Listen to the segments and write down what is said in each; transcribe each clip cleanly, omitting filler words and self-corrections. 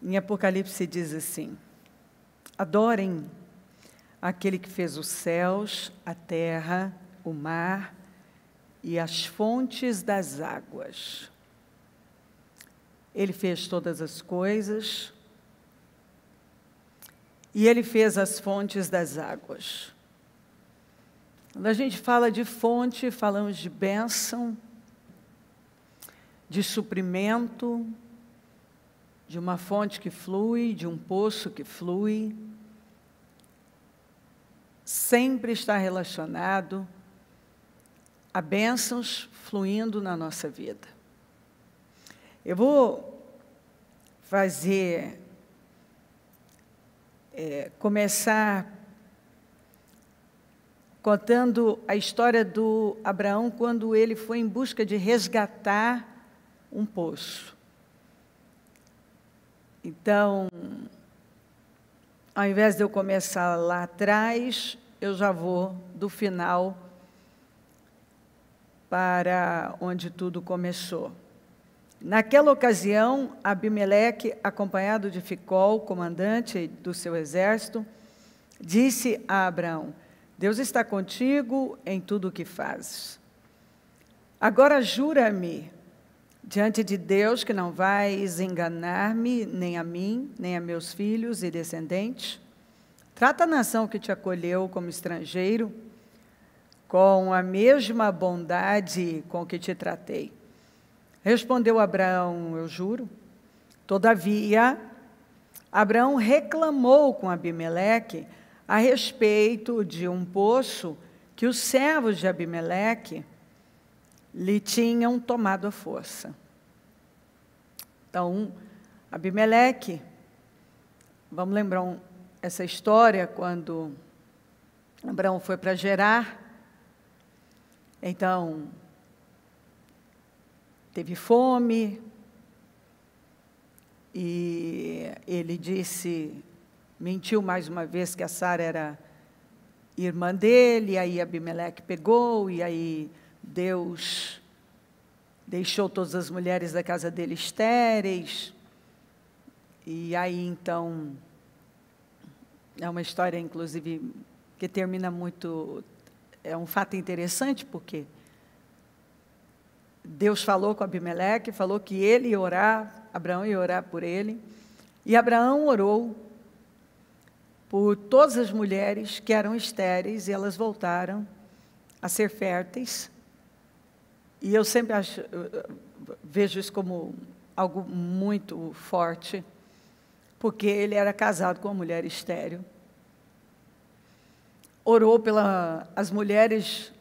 Em Apocalipse diz assim: adorem aquele que fez os céus, a terra, o mar e as fontes das águas. Ele fez todas as coisas e ele fez as fontes das águas. Quando a gente fala de fonte, falamos de bênção, de suprimento, de uma fonte que flui, de um poço que flui. Sempre está relacionado a bênçãos fluindo na nossa vida. Eu vou começar contando a história do Abraão quando ele foi em busca de resgatar um poço. Então, ao invés de eu começar lá atrás, eu já vou do final para onde tudo começou. Naquela ocasião, Abimeleque, acompanhado de Ficol, comandante do seu exército, disse a Abraão: Deus está contigo em tudo o que fazes. Agora jura-me diante de Deus que não vais enganar-me, nem a mim, nem a meus filhos e descendentes. Trata a nação que te acolheu como estrangeiro com a mesma bondade com que te tratei. Respondeu Abraão: eu juro. Todavia, Abraão reclamou com Abimeleque a respeito de um poço que os servos de Abimeleque lhe tinham tomado à força. Então, Abimeleque, vamos lembrar essa história quando Abraão foi para Gerar. Então, teve fome, e ele mentiu mais uma vez que a Sara era irmã dele, e aí Abimeleque pegou, e aí Deus deixou todas as mulheres da casa dele estéreis, e aí então, é uma história inclusive que termina muito, é um fato interessante porque Deus falou com Abimeleque, falou que ele ia orar, Abraão ia orar por ele, e Abraão orou por todas as mulheres que eram estéreis, e elas voltaram a ser férteis. E eu sempre vejo isso como algo muito forte, porque ele era casado com uma mulher estéril. Orou pelas mulheres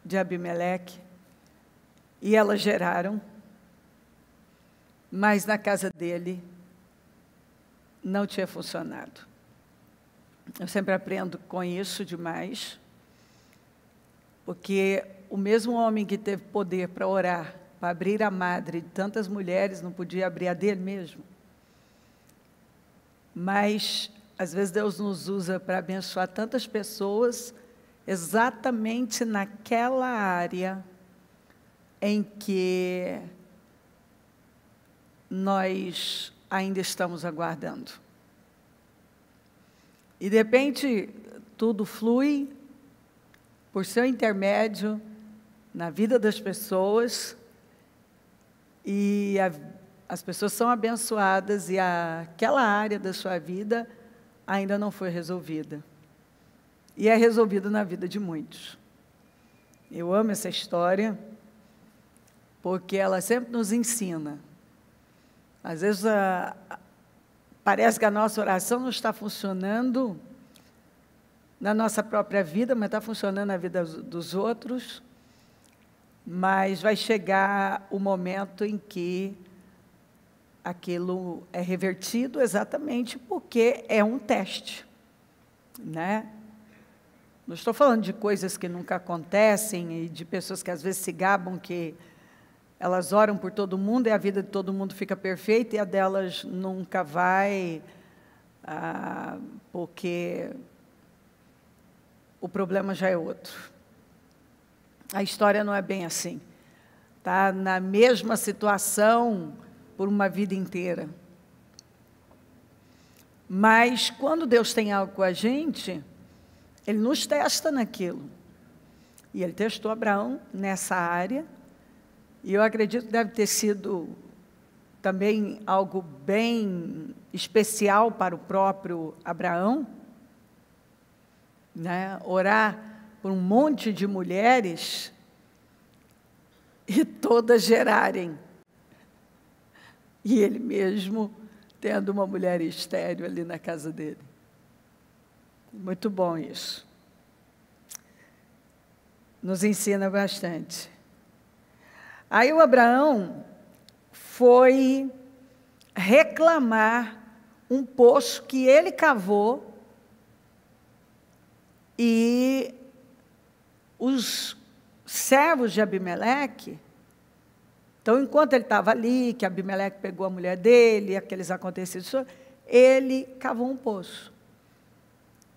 de Abimeleque, e elas geraram, mas na casa dele não tinha funcionado. Eu sempre aprendo com isso demais, porque o mesmo homem que teve poder para orar, para abrir a madre de tantas mulheres, não podia abrir a dele mesmo. Mas, às vezes, Deus nos usa para abençoar tantas pessoas, exatamente naquela área em que nós ainda estamos aguardando. E, de repente, tudo flui por seu intermédio na vida das pessoas, e as pessoas são abençoadas, e aquela área da sua vida ainda não foi resolvida. E é resolvida na vida de muitos. Eu amo essa história, porque ela sempre nos ensina. Às vezes, parece que a nossa oração não está funcionando na nossa própria vida, mas está funcionando na vida dos outros. Mas vai chegar o momento em que aquilo é revertido, exatamente porque é um teste, né? Não estou falando de coisas que nunca acontecem e de pessoas que às vezes se gabam que elas oram por todo mundo e a vida de todo mundo fica perfeita e a delas nunca vai, porque o problema já é outro. A história não é bem assim. Está na mesma situação por uma vida inteira. Mas quando Deus tem algo com a gente, Ele nos testa naquilo. E Ele testou Abraão nessa área, e eu acredito que deve ter sido também algo bem especial para o próprio Abraão, né? Orar por um monte de mulheres e todas gerarem. E ele mesmo tendo uma mulher estéril ali na casa dele. Muito bom isso. Nos ensina bastante. Aí o Abraão foi reclamar um poço que ele cavou e os servos de Abimeleque. Então, enquanto ele estava ali, que Abimeleque pegou a mulher dele, aqueles acontecidos, ele cavou um poço.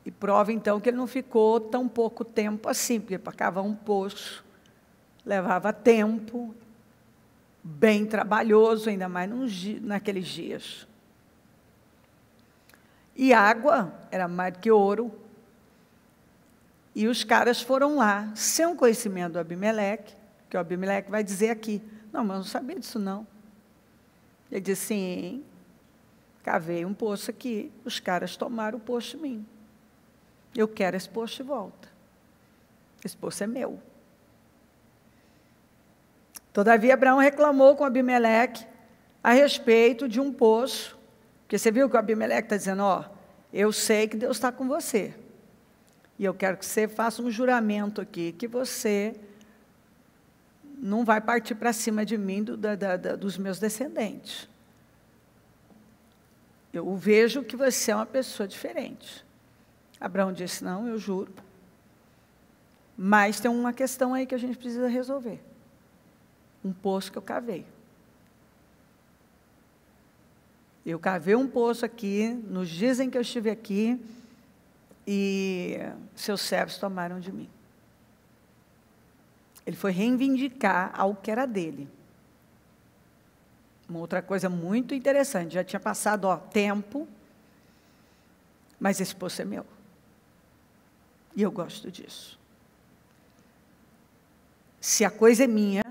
E prova, então, que ele não ficou tão pouco tempo assim, porque para cavar um poço levava tempo, bem trabalhoso, ainda mais naqueles dias. E água era mais do que ouro. E os caras foram lá, sem o conhecimento do Abimeleque, que o Abimeleque vai dizer aqui, não, mas eu não sabia disso não. Ele disse, sim, cavei um poço aqui, os caras tomaram o poço de mim. Eu quero esse poço de volta. Esse poço é meu. Todavia, Abraão reclamou com Abimeleque a respeito de um poço, porque você viu que o Abimeleque está dizendo, ó, eu sei que Deus está com você, e eu quero que você faça um juramento aqui, que você não vai partir para cima de mim, dos meus descendentes. Eu vejo que você é uma pessoa diferente. Abraão disse, não, eu juro. Mas tem uma questão aí que a gente precisa resolver. Um poço que eu cavei. Eu cavei um poço aqui, nos dias em que eu estive aqui, e seus servos tomaram de mim. Ele foi reivindicar algo que era dele. Uma outra coisa muito interessante, já tinha passado tempo, mas esse poço é meu. E eu gosto disso. Se a coisa é minha,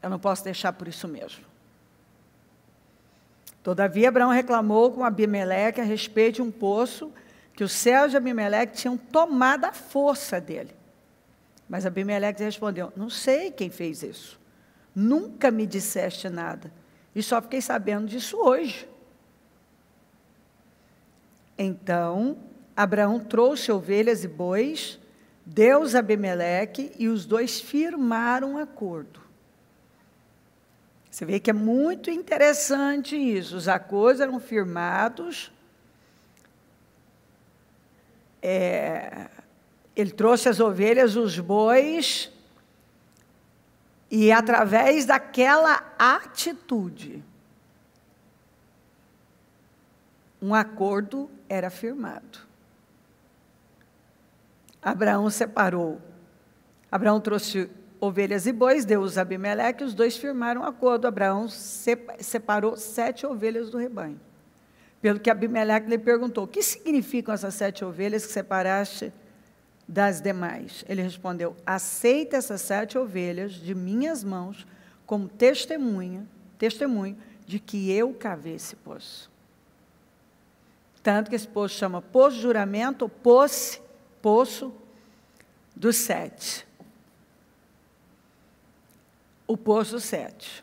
eu não posso deixar por isso mesmo. Todavia, Abraão reclamou com Abimeleque a respeito de um poço que os servos de Abimeleque tinham tomado à força dele. Mas Abimeleque respondeu, não sei quem fez isso. Nunca me disseste nada. E só fiquei sabendo disso hoje. Então, Abraão trouxe ovelhas e bois, deu-os a Abimeleque, e os dois firmaram um acordo. Você vê que é muito interessante isso. Os acordos eram firmados. Ele trouxe as ovelhas, os bois, e através daquela atitude, um acordo era firmado. Abraão separou. Abraão trouxe ovelhas e bois, deu-os a Abimeleque, os dois firmaram um acordo. Abraão separou 7 ovelhas do rebanho. Pelo que Abimeleque lhe perguntou, o que significam essas 7 ovelhas que separaste das demais? Ele respondeu, aceita essas 7 ovelhas de minhas mãos como testemunho de que eu cavei esse poço. Tanto que esse poço chama poço de juramento, ou poço dos 7. O poço 7.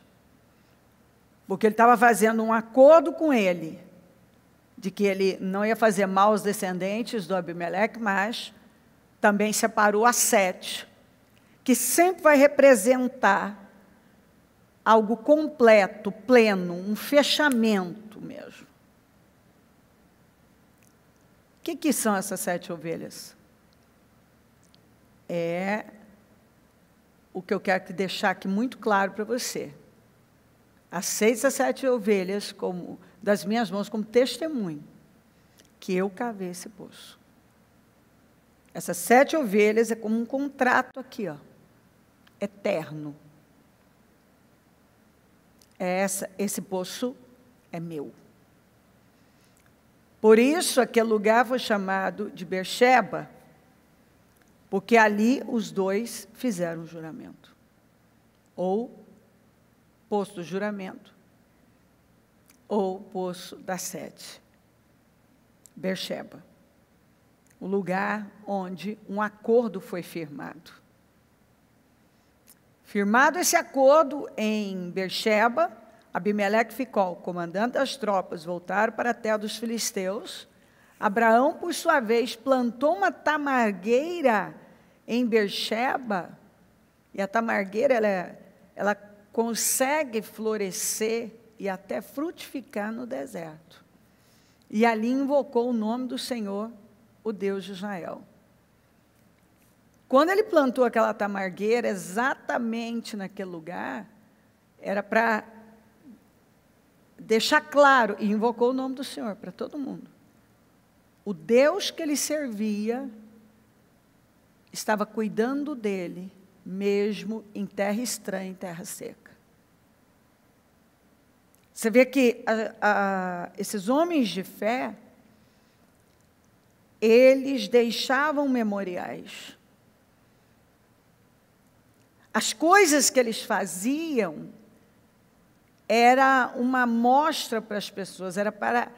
Porque ele estava fazendo um acordo com ele, de que ele não ia fazer mal aos descendentes do Abimeleque, mas também separou a 7, que sempre vai representar algo completo, pleno, um fechamento mesmo. O que são essas 7 ovelhas? É o que eu quero deixar aqui muito claro para você. Aceite essas 7 ovelhas das minhas mãos como testemunho que eu cavei esse poço. Essas 7 ovelhas é como um contrato aqui, eterno. Esse poço é meu. Por isso, aquele lugar foi chamado de Berseba, porque ali os dois fizeram o juramento. Ou poço do juramento, ou poço da sede. Berseba. O lugar onde um acordo foi firmado. Firmado esse acordo em Berseba, Abimeleque e Ficol, comandante das tropas, voltaram para a terra dos filisteus. Abraão, por sua vez, plantou uma tamargueira em Berseba, e a tamargueira ela consegue florescer e até frutificar no deserto. E ali invocou o nome do Senhor, o Deus de Israel. Quando ele plantou aquela tamargueira, exatamente naquele lugar, era para deixar claro, e invocou o nome do Senhor para todo mundo. O Deus que ele servia estava cuidando dele, mesmo em terra estranha, em terra seca. Você vê que esses homens de fé, eles deixavam memoriais. As coisas que eles faziam era uma mostra para as pessoas, era para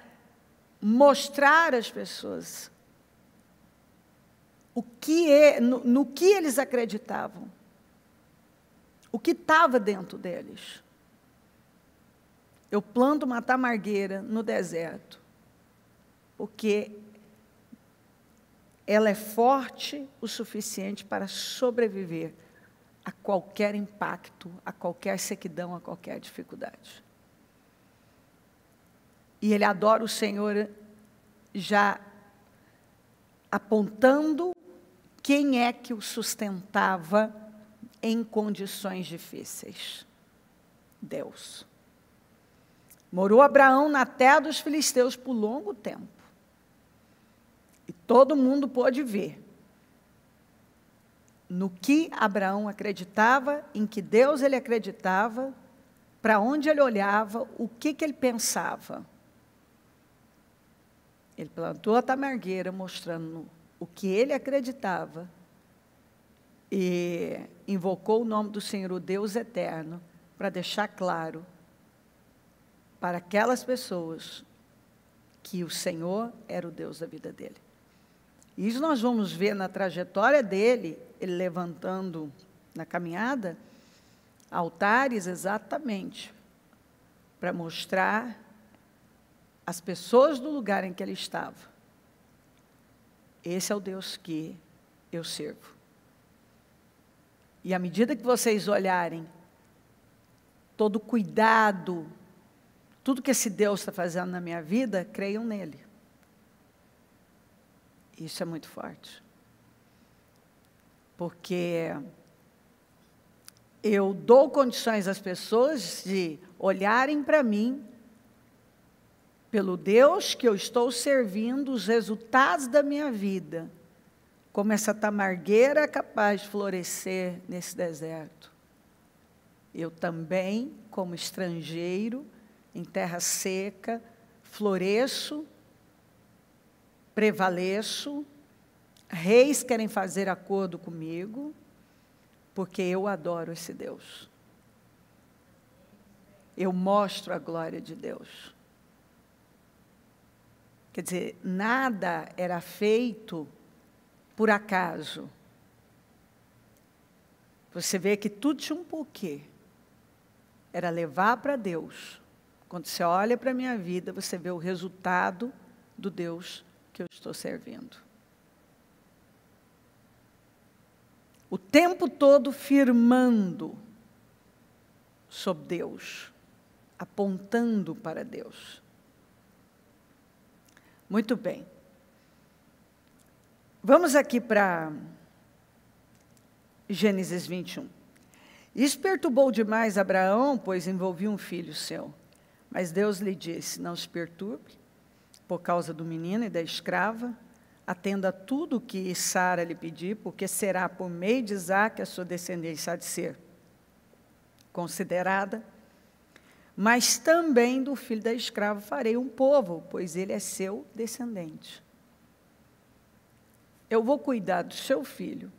mostrar às pessoas no que eles acreditavam, o que estava dentro deles. Eu planto uma tamargueira no deserto, porque ela é forte o suficiente para sobreviver a qualquer impacto, a qualquer sequidão, a qualquer dificuldade. E ele adora o Senhor já apontando quem é que o sustentava em condições difíceis. Deus. Morou Abraão na terra dos filisteus por longo tempo. E todo mundo pôde ver no que Abraão acreditava, em que Deus ele acreditava, para onde ele olhava, o que ele pensava. Ele plantou a tamargueira mostrando o que ele acreditava e invocou o nome do Senhor, o Deus eterno, para deixar claro para aquelas pessoas que o Senhor era o Deus da vida dele. Isso nós vamos ver na trajetória dele, ele levantando na caminhada, altares exatamente para mostrar às pessoas do lugar em que ele estava. Esse é o Deus que eu sirvo. E à medida que vocês olharem todo cuidado, tudo que esse Deus está fazendo na minha vida, creiam nele. Isso é muito forte. Porque eu dou condições às pessoas de olharem para mim, pelo Deus que eu estou servindo, os resultados da minha vida, como essa tamargueira é capaz de florescer nesse deserto. Eu também, como estrangeiro, em terra seca, floresço, prevaleço, reis querem fazer acordo comigo, porque eu adoro esse Deus. Eu mostro a glória de Deus. Quer dizer, nada era feito por acaso. Você vê que tudo tinha um porquê. Era levar para Deus. Quando você olha para a minha vida, você vê o resultado do Deus que eu estou servindo. O tempo todo firmando sobre Deus, apontando para Deus. Muito bem. Vamos aqui para Gênesis 21. Isso perturbou demais Abraão, pois envolvia um filho seu. Mas Deus lhe disse, não se perturbe, por causa do menino e da escrava, atenda a tudo o que Sara lhe pedir, porque será por meio de Isaque a sua descendência há de ser considerada. mas também do filho da escrava farei um povo, pois ele é seu descendente. Eu vou cuidar do seu filho,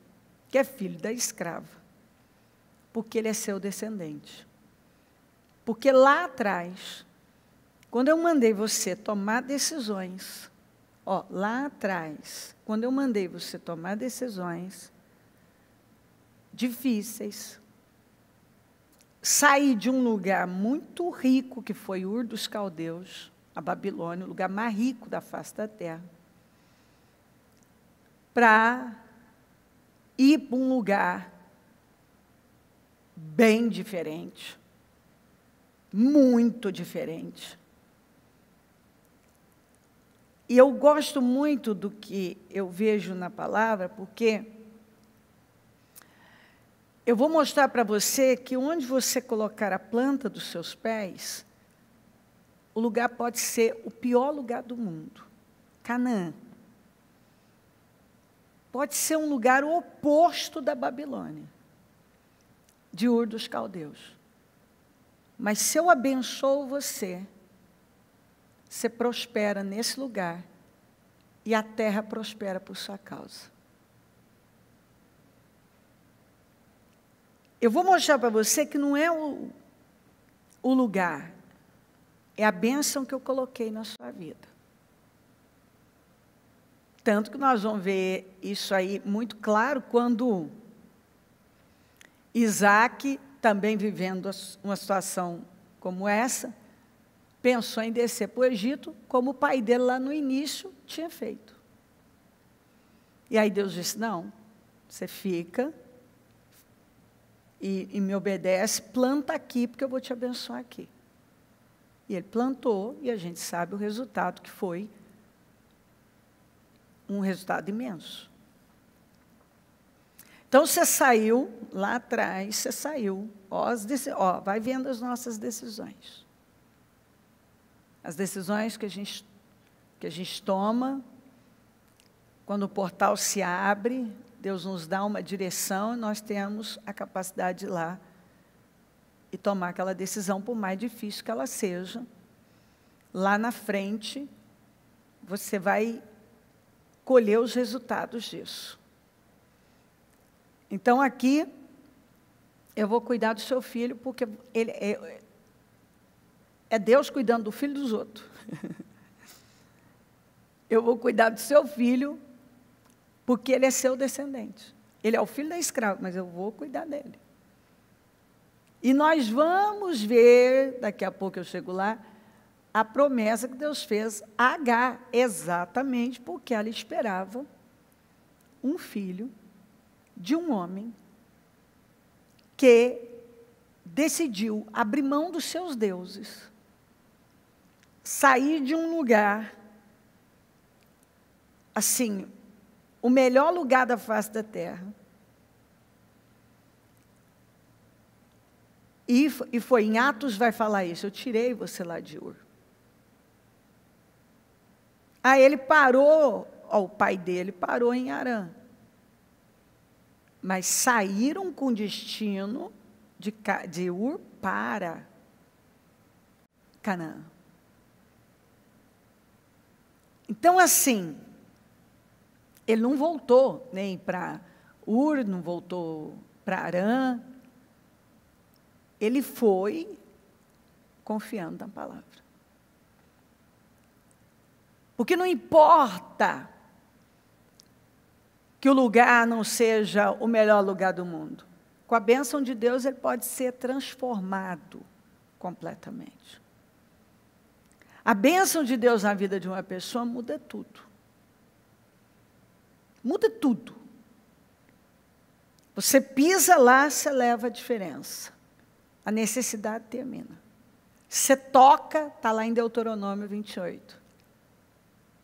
que é filho da escrava, porque ele é seu descendente. Porque lá atrás, quando eu mandei você tomar decisões, lá atrás, quando eu mandei você tomar decisões difíceis, sair de um lugar muito rico, que foi Ur dos Caldeus, a Babilônia, o lugar mais rico da face da terra, para ir para um lugar bem diferente, muito diferente. E eu gosto muito do que eu vejo na palavra, porque eu vou mostrar para você que onde você colocar a planta dos seus pés, o lugar pode ser o pior lugar do mundo. Canaã. Pode ser um lugar oposto da Babilônia, de Ur dos Caldeus. Mas se eu abençoo você, você prospera nesse lugar e a terra prospera por sua causa. Eu vou mostrar para você que não é o lugar, é a bênção que eu coloquei na sua vida. Tanto que nós vamos ver isso aí muito claro quando Isaac, também vivendo uma situação como essa, pensou em descer para o Egito, como o pai dele lá no início tinha feito. E aí Deus disse, não, você fica e me obedece, planta aqui, porque eu vou te abençoar aqui. E ele plantou, e a gente sabe o resultado, que foi um resultado imenso. Então, você saiu, lá atrás, você saiu, vai vendo as nossas decisões. As decisões que a gente toma, quando o portal se abre, Deus nos dá uma direção, e nós temos a capacidade de ir lá e tomar aquela decisão, por mais difícil que ela seja. Lá na frente, você vai colher os resultados disso. Então, aqui, eu vou cuidar do seu filho, porque ele é Deus cuidando do filho dos outros. Eu vou cuidar do seu filho, porque ele é seu descendente. Ele é o filho da escrava, mas eu vou cuidar dele. E nós vamos ver, daqui a pouco eu chego lá, a promessa que Deus fez a Agar, exatamente porque ela esperava um filho de um homem que decidiu abrir mão dos seus deuses, sair de um lugar, assim, o melhor lugar da face da terra, e foi em Atos vai falar isso, eu tirei você lá de Ur. Aí ele parou, o pai dele parou em Harã. Mas saíram com destino de Ur para Canaã. Então, assim, ele não voltou nem para Ur, não voltou para Harã. Ele foi confiando na palavra. Porque não importa que o lugar não seja o melhor lugar do mundo. Com a bênção de Deus, ele pode ser transformado completamente. A bênção de Deus na vida de uma pessoa muda tudo. Muda tudo. Você pisa lá, você leva a diferença. A necessidade termina. Você toca, está lá em Deuteronômio 28.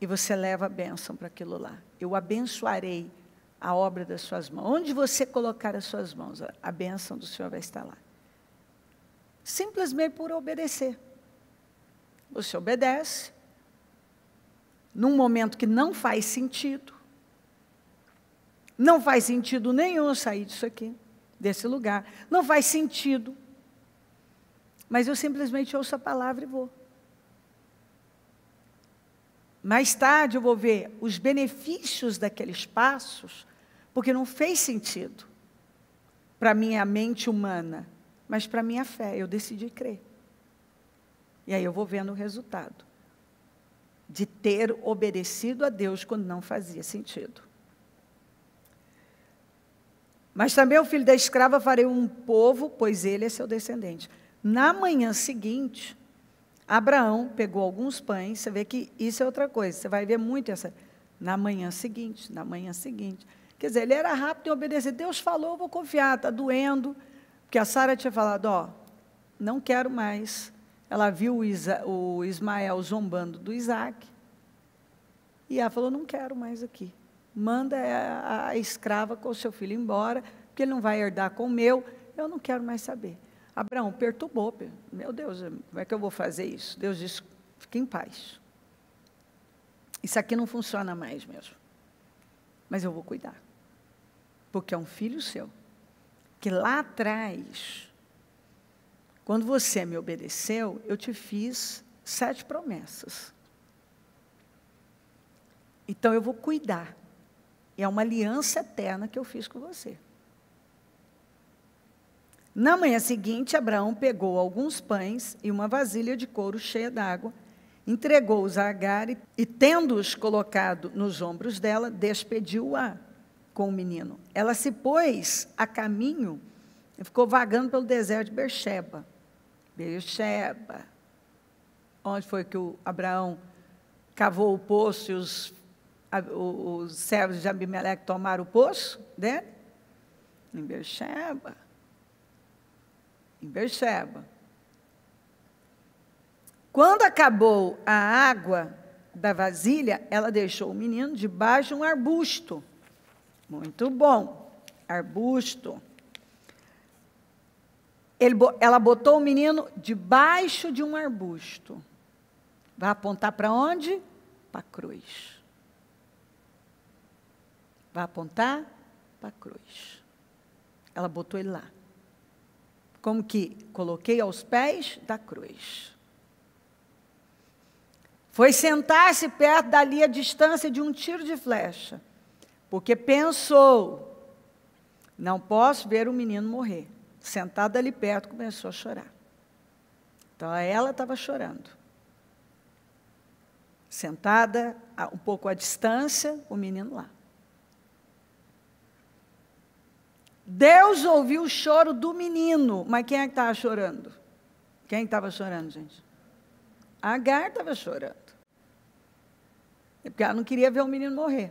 E você leva a bênção para aquilo lá. Eu abençoarei a obra das suas mãos. Onde você colocar as suas mãos, a bênção do Senhor vai estar lá. Simplesmente por obedecer. Você obedece, num momento que não faz sentido. Não faz sentido nenhum eu sair disso aqui, desse lugar. Não faz sentido. Mas eu simplesmente ouço a palavra e vou. Mais tarde eu vou ver os benefícios daqueles passos, porque não fez sentido para a minha mente humana, mas para a minha fé, eu decidi crer. E aí eu vou vendo o resultado de ter obedecido a Deus quando não fazia sentido. Mas também o filho da escrava farei um povo, pois ele é seu descendente. Na manhã seguinte, Abraão pegou alguns pães, você vê que isso é outra coisa, você vai ver muito essa, na manhã seguinte. Quer dizer, ele era rápido em obedecer, Deus falou, eu vou confiar, está doendo, porque a Sara tinha falado, ó, não quero mais. Ela viu o Ismael zombando do Isaac, e ela falou, não quero mais aqui, manda a escrava com o seu filho embora, porque ele não vai herdar com o meu, eu não quero mais saber. Abraão perturbou, meu Deus, como é que eu vou fazer isso? Deus disse, fique em paz. Isso aqui não funciona mais mesmo. Mas eu vou cuidar. Porque é um filho seu. Que lá atrás, quando você me obedeceu, eu te fiz 7 promessas. Então eu vou cuidar. E é uma aliança eterna que eu fiz com você. Na manhã seguinte, Abraão pegou alguns pães e uma vasilha de couro cheia d'água, entregou-os a Agar e, tendo-os colocado nos ombros dela, despediu-a com o menino. Ela se pôs a caminho e ficou vagando pelo deserto de Beersheba. Beersheba. Onde foi que o Abraão cavou o poço e os servos de Abimeleque tomaram o poço dele? Em Beersheba. Em Beersheba. Quando acabou a água da vasilha, ela deixou o menino debaixo de um arbusto. Muito bom, arbusto. Ela botou o menino debaixo de um arbusto. Vai apontar para onde? Para a cruz. Vai apontar para a cruz. Ela botou ele lá. Como que coloquei aos pés da cruz. Foi sentar-se perto dali a distância de um tiro de flecha, porque pensou, não posso ver o menino morrer. Sentada ali perto, começou a chorar. Então, ela estava chorando. Sentada, um pouco à distância, o menino lá. Deus ouviu o choro do menino, mas quem é que estava chorando? Quem estava chorando, gente? Agar estava chorando. É porque ela não queria ver o menino morrer.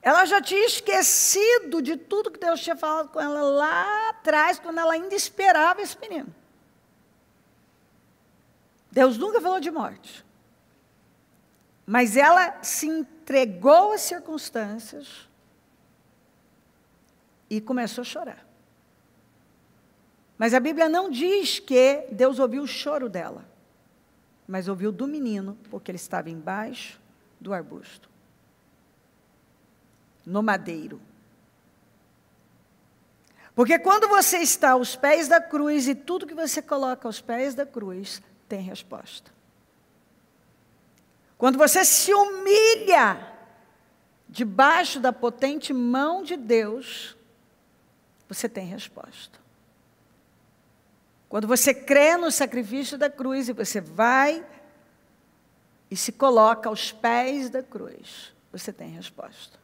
Ela já tinha esquecido de tudo que Deus tinha falado com ela lá atrás, quando ela ainda esperava esse menino. Deus nunca falou de morte. Mas ela se entregou às circunstâncias e começou a chorar. Mas a Bíblia não diz que Deus ouviu o choro dela, mas ouviu do menino, porque ele estava embaixo do arbusto, no madeiro. Porque quando você está aos pés da cruz, e tudo que você coloca aos pés da cruz, tem resposta. Quando você se humilha debaixo da potente mão de Deus, você tem resposta. Quando você crê no sacrifício da cruz, e você vai e se coloca aos pés da cruz, você tem resposta.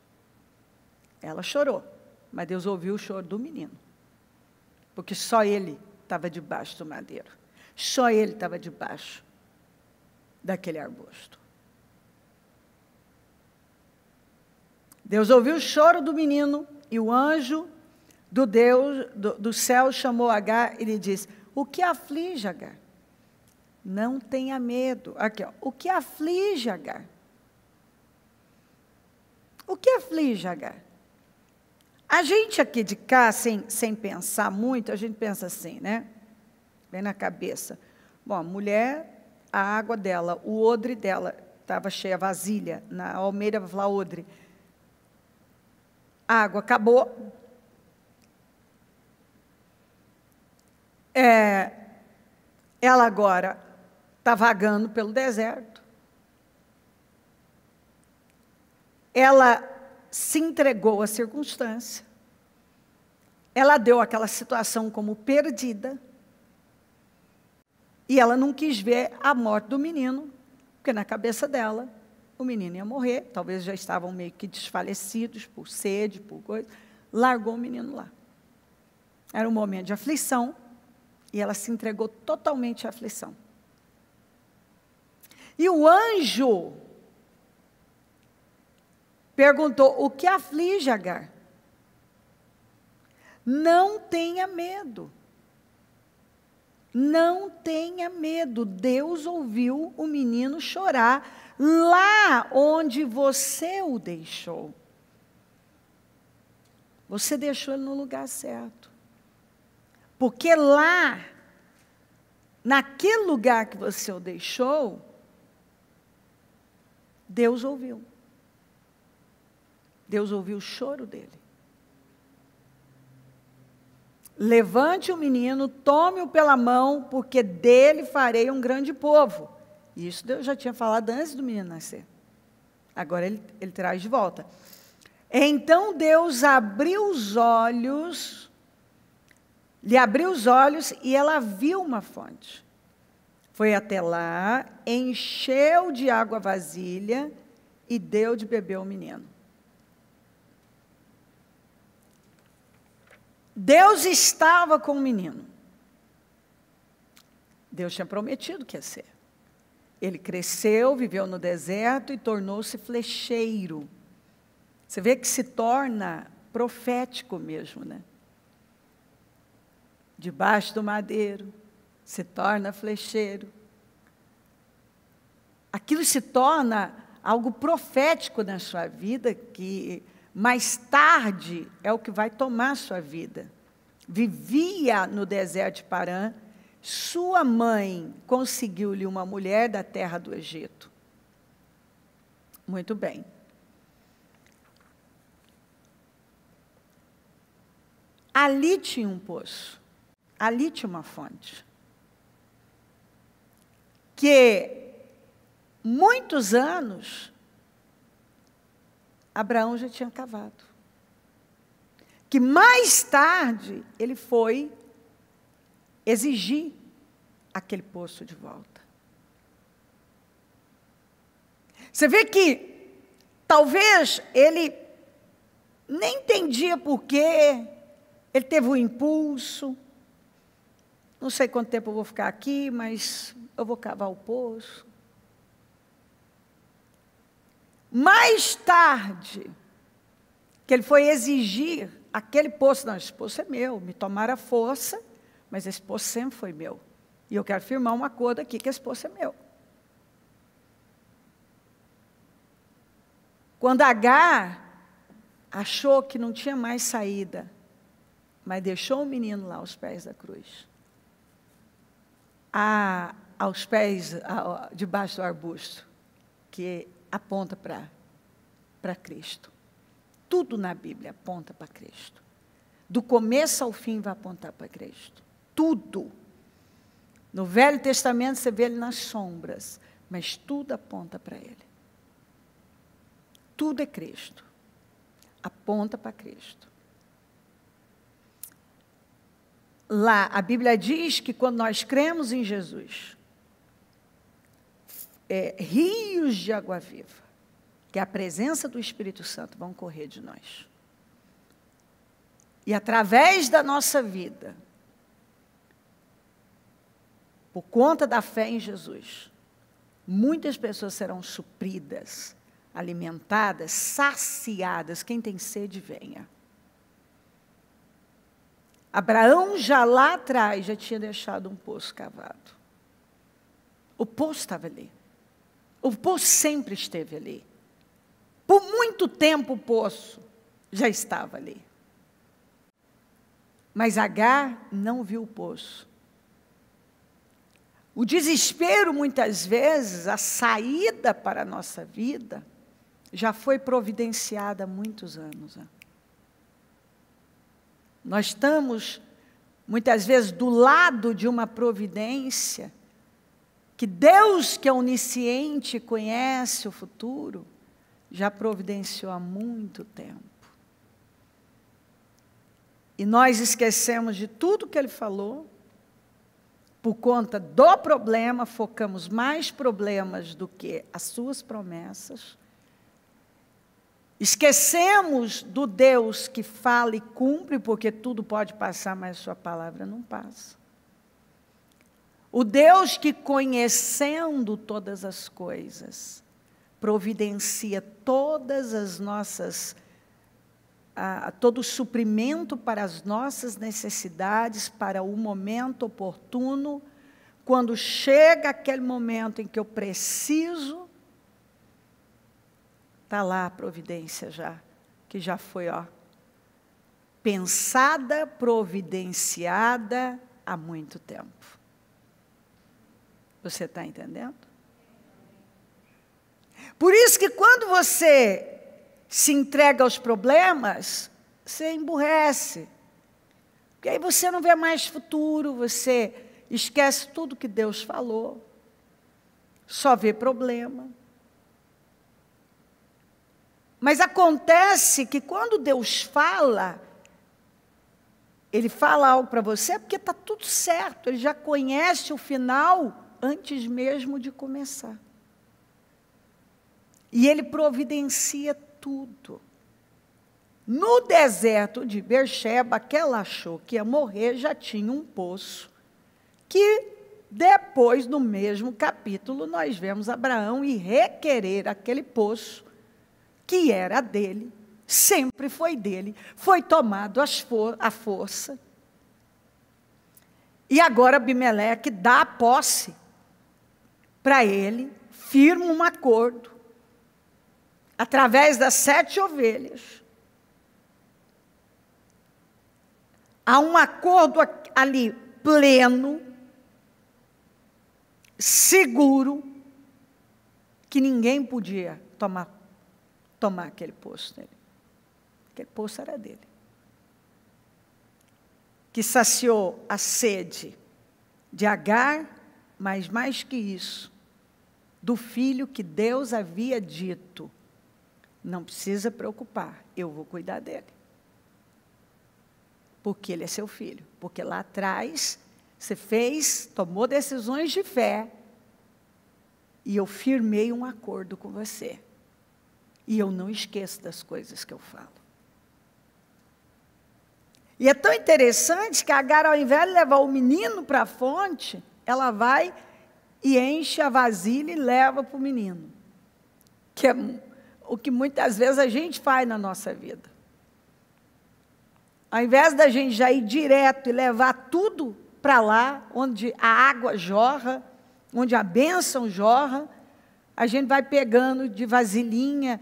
Ela chorou, mas Deus ouviu o choro do menino. Porque só ele estava debaixo do madeiro. Só ele estava debaixo daquele arbusto. Deus ouviu o choro do menino, e o anjo do Deus do céu chamou Agar e lhe disse: o que aflige, Agar? Não tenha medo. Aqui, ó. O que aflige, Agar? O que aflige, Agar? A gente aqui de cá, sem pensar muito, a gente pensa assim, né? Vem na cabeça. Bom, a mulher, a água dela, o odre dela estava cheia, a vasilha. Na Almeida vai falar odre. A água acabou. ela agora está vagando pelo deserto. Ela se entregou à circunstância. Ela deu aquela situação como perdida. E ela não quis ver a morte do menino, porque na cabeça dela, o menino ia morrer. Talvez já estavam meio que desfalecidos por sede, por coisa. Largou o menino lá. Era um momento de aflição. E ela se entregou totalmente à aflição. E o anjo perguntou: o que aflige Agar? Não tenha medo. Não tenha medo. Deus ouviu o menino chorar lá onde você o deixou. Você deixou ele no lugar certo. Porque lá, naquele lugar que você o deixou, Deus ouviu. Deus ouviu o choro dele. Levante o menino, tome-o pela mão, porque dele farei um grande povo. Isso Deus já tinha falado antes do menino nascer. Agora ele traz de volta. Então Deus abriu os olhos, lhe abriu os olhos e ela viu uma fonte. Foi até lá, encheu de água a vasilha e deu de beber ao menino. Deus estava com o menino. Deus tinha prometido que ia ser. Ele cresceu, viveu no deserto e tornou-se flecheiro. Você vê que se torna profético mesmo, né? Debaixo do madeiro, se torna flecheiro. Aquilo se torna algo profético na sua vida, que mais tarde é o que vai tomar a sua vida. Vivia no deserto de Parã, sua mãe conseguiu-lhe uma mulher da terra do Egito. Muito bem. Ali tinha um poço, ali tinha uma fonte, que muitos anos Abraão já tinha cavado. Que mais tarde ele foi exigir aquele poço de volta. Você vê que talvez ele nem entendia por quê, ele teve um impulso, não sei quanto tempo eu vou ficar aqui, mas eu vou cavar o poço. Mais tarde, que ele foi exigir aquele poço, não, esse poço é meu, me tomaram a força, mas esse poço sempre foi meu. E eu quero firmar um acordo aqui que esse poço é meu. Quando Agar achou que não tinha mais saída, mas deixou o menino lá aos pés da cruz, aos pés, debaixo do arbusto, que aponta para Cristo. Tudo na Bíblia aponta para Cristo. Do começo ao fim vai apontar para Cristo. Tudo. No Velho Testamento você vê ele nas sombras, mas tudo aponta para ele. Tudo é Cristo. Aponta para Cristo. Lá, a Bíblia diz que quando nós cremos em Jesus, rios de água viva, que a presença do Espírito Santo vão correr de nós. E através da nossa vida, por conta da fé em Jesus, muitas pessoas serão supridas, alimentadas, saciadas. Quem tem sede, venha. Abraão já lá atrás já tinha deixado um poço cavado. O poço estava ali. O poço sempre esteve ali. Por muito tempo o poço já estava ali. Mas Agar não viu o poço. O desespero, muitas vezes, a saída para a nossa vida, já foi providenciada há muitos anos. Nós estamos muitas vezes do lado de uma providência, que Deus, que é onisciente, conhece o futuro, já providenciou há muito tempo. E nós esquecemos de tudo que Ele falou, por conta do problema, focamos mais problemas do que as suas promessas. Esquecemos do Deus que fala e cumpre, porque tudo pode passar, mas sua palavra não passa. O Deus que, conhecendo todas as coisas, providencia todas as nossas, todo o suprimento para as nossas necessidades, para o momento oportuno, quando chega aquele momento em que eu preciso, está lá a providência já, que já foi, pensada, providenciada há muito tempo. Você está entendendo? Por isso que quando você se entrega aos problemas, você emburrece. Porque aí você não vê mais futuro, você esquece tudo que Deus falou, só vê problema. Mas acontece que quando Deus fala, Ele fala algo para você, porque está tudo certo, Ele já conhece o final antes mesmo de começar. E Ele providencia tudo. No deserto de Beersheba, que ela achou que ia morrer, já tinha um poço, que depois, no mesmo capítulo, nós vemos Abraão ir requerer aquele poço, que era dele, sempre foi dele, foi tomado à força. E agora Abimeleque dá a posse para ele, firma um acordo, através das 7 ovelhas. Há um acordo ali pleno, seguro, que ninguém podia tomar aquele poço dele. Aquele poço era dele. Que saciou a sede de Agar, mas mais que isso, do filho que Deus havia dito, não precisa preocupar, eu vou cuidar dele. Porque ele é seu filho. Porque lá atrás, você tomou decisões de fé, e eu firmei um acordo com você. E eu não esqueço das coisas que eu falo. E é tão interessante que a Agar, ao invés de levar o menino para a fonte, ela vai e enche a vasilha e leva para o menino. Que é o que muitas vezes a gente faz na nossa vida. Ao invés da gente já ir direto e levar tudo para lá, onde a água jorra, onde a bênção jorra, a gente vai pegando de vasilhinha,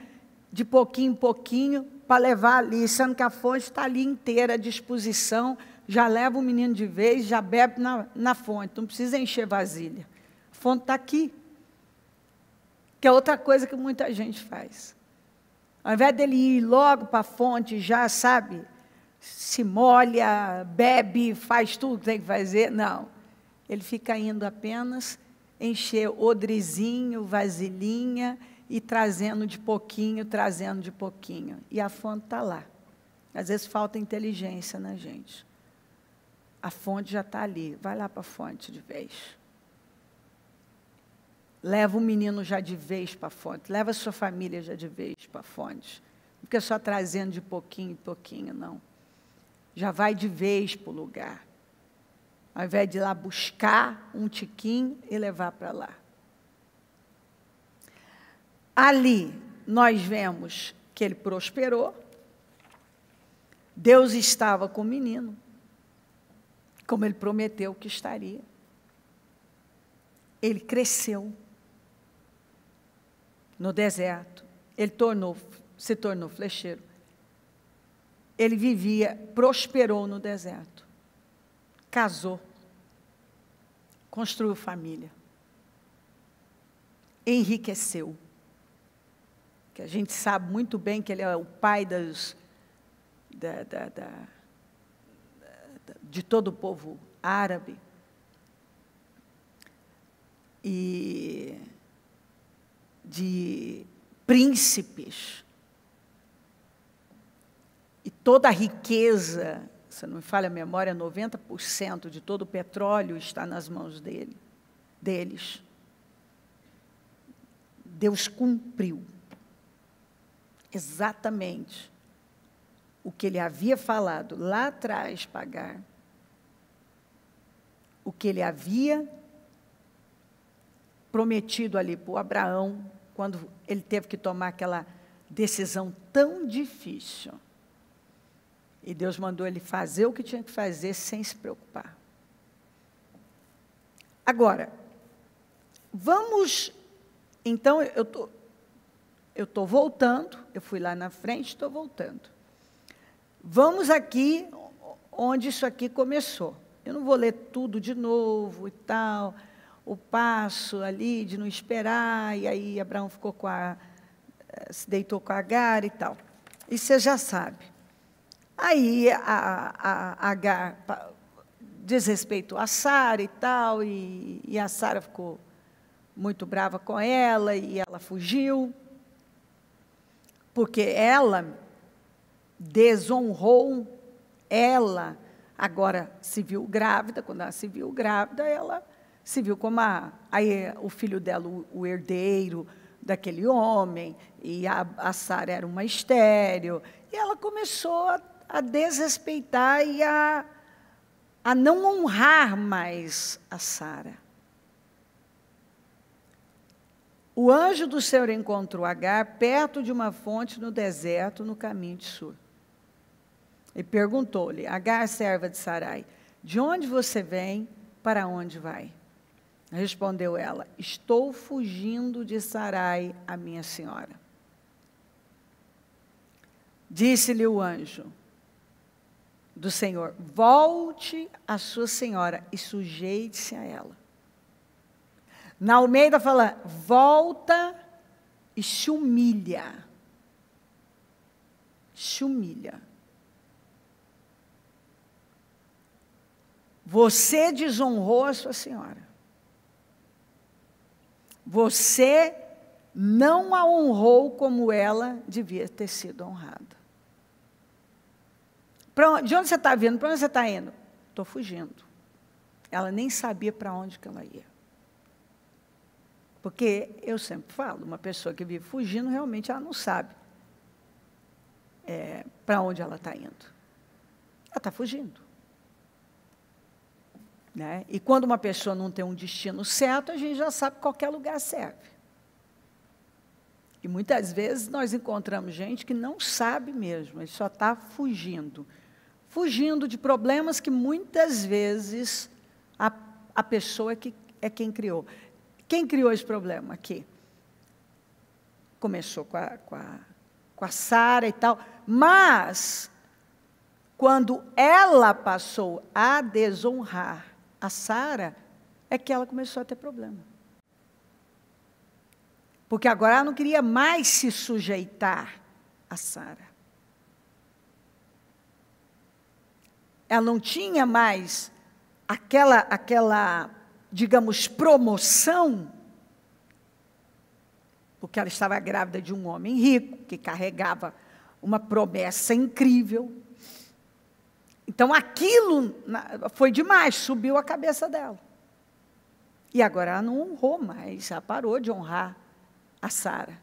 de pouquinho em pouquinho, para levar ali, sendo que a fonte está ali inteira à disposição, já leva o menino de vez, já bebe na fonte, não precisa encher vasilha. A fonte está aqui. Que é outra coisa que muita gente faz. Ao invés dele ir logo para a fonte, já sabe, se molha, bebe, faz tudo que tem que fazer, não. Ele fica indo apenas encher odrezinho, vasilhinha, e trazendo de pouquinho, trazendo de pouquinho. E a fonte está lá. Às vezes falta inteligência na gente. A fonte já está ali. Vai lá para a fonte de vez. Leva o menino já de vez para a fonte. Leva a sua família já de vez para a fonte. Não fica só trazendo de pouquinho em pouquinho, não. Já vai de vez para o lugar. Ao invés de ir lá buscar um tiquinho e levar para lá. Ali, nós vemos que ele prosperou. Deus estava com o menino, como ele prometeu que estaria. Ele cresceu no deserto. Ele se tornou flecheiro. Ele prosperou no deserto. Casou. Construiu família. Enriqueceu. Que a gente sabe muito de todo o povo árabe, e de príncipes, e toda a riqueza, se não me falha a memória, 90% de todo o petróleo está nas mãos deles. Deus cumpriu exatamente o que ele havia falado lá atrás para Agar, o que ele havia prometido ali para o Abraão, quando ele teve que tomar aquela decisão tão difícil. E Deus mandou ele fazer o que tinha que fazer sem se preocupar. Agora, vamos, então, eu estou voltando, eu fui lá na frente, estou voltando. Vamos aqui, onde isso aqui começou. Eu não vou ler tudo de novo e tal, o passo ali de não esperar, e aí Abraão ficou se deitou com a Agar e tal. Isso você já sabe. Aí a Agar desrespeitou a Sara e tal, e a Sara ficou muito brava com ela, e ela fugiu, porque ela desonrou, ela agora se viu grávida. Quando ela se viu grávida, ela se viu como aí o filho dela, o herdeiro daquele homem, e a Sara era uma estéril, e ela começou a desrespeitar e a não honrar mais a Sara. O anjo do Senhor encontrou Agar perto de uma fonte no deserto, no caminho de Sur. E perguntou-lhe: Agar, serva de Sarai, de onde você vem, para onde vai? Respondeu ela: estou fugindo de Sarai, a minha senhora. Disse-lhe o anjo do Senhor: volte à sua senhora e sujeite-se a ela. Na Almeida fala: volta e se humilha. Se humilha. Você desonrou a sua senhora. Você não a honrou como ela devia ter sido honrada. De onde você está vindo? Para onde você está indo? Estou fugindo. Ela nem sabia para onde que ela ia. Porque eu sempre falo, uma pessoa que vive fugindo, realmente ela não sabe para onde ela está indo. Ela está fugindo. Né? E quando uma pessoa não tem um destino certo, a gente já sabe que qualquer lugar serve. E muitas vezes nós encontramos gente que não sabe mesmo, ele só está fugindo. Fugindo de problemas que muitas vezes a pessoa é quem criou. Quem criou esse problema aqui? Começou com a Sara e tal, mas quando ela passou a desonrar a Sara, é que ela começou a ter problema. Porque agora ela não queria mais se sujeitar a Sara. Ela não tinha mais aquela, digamos, promoção, porque ela estava grávida de um homem rico, que carregava uma promessa incrível. Então, aquilo foi demais, subiu a cabeça dela. E agora ela não honrou mais, ela parou de honrar a Sara.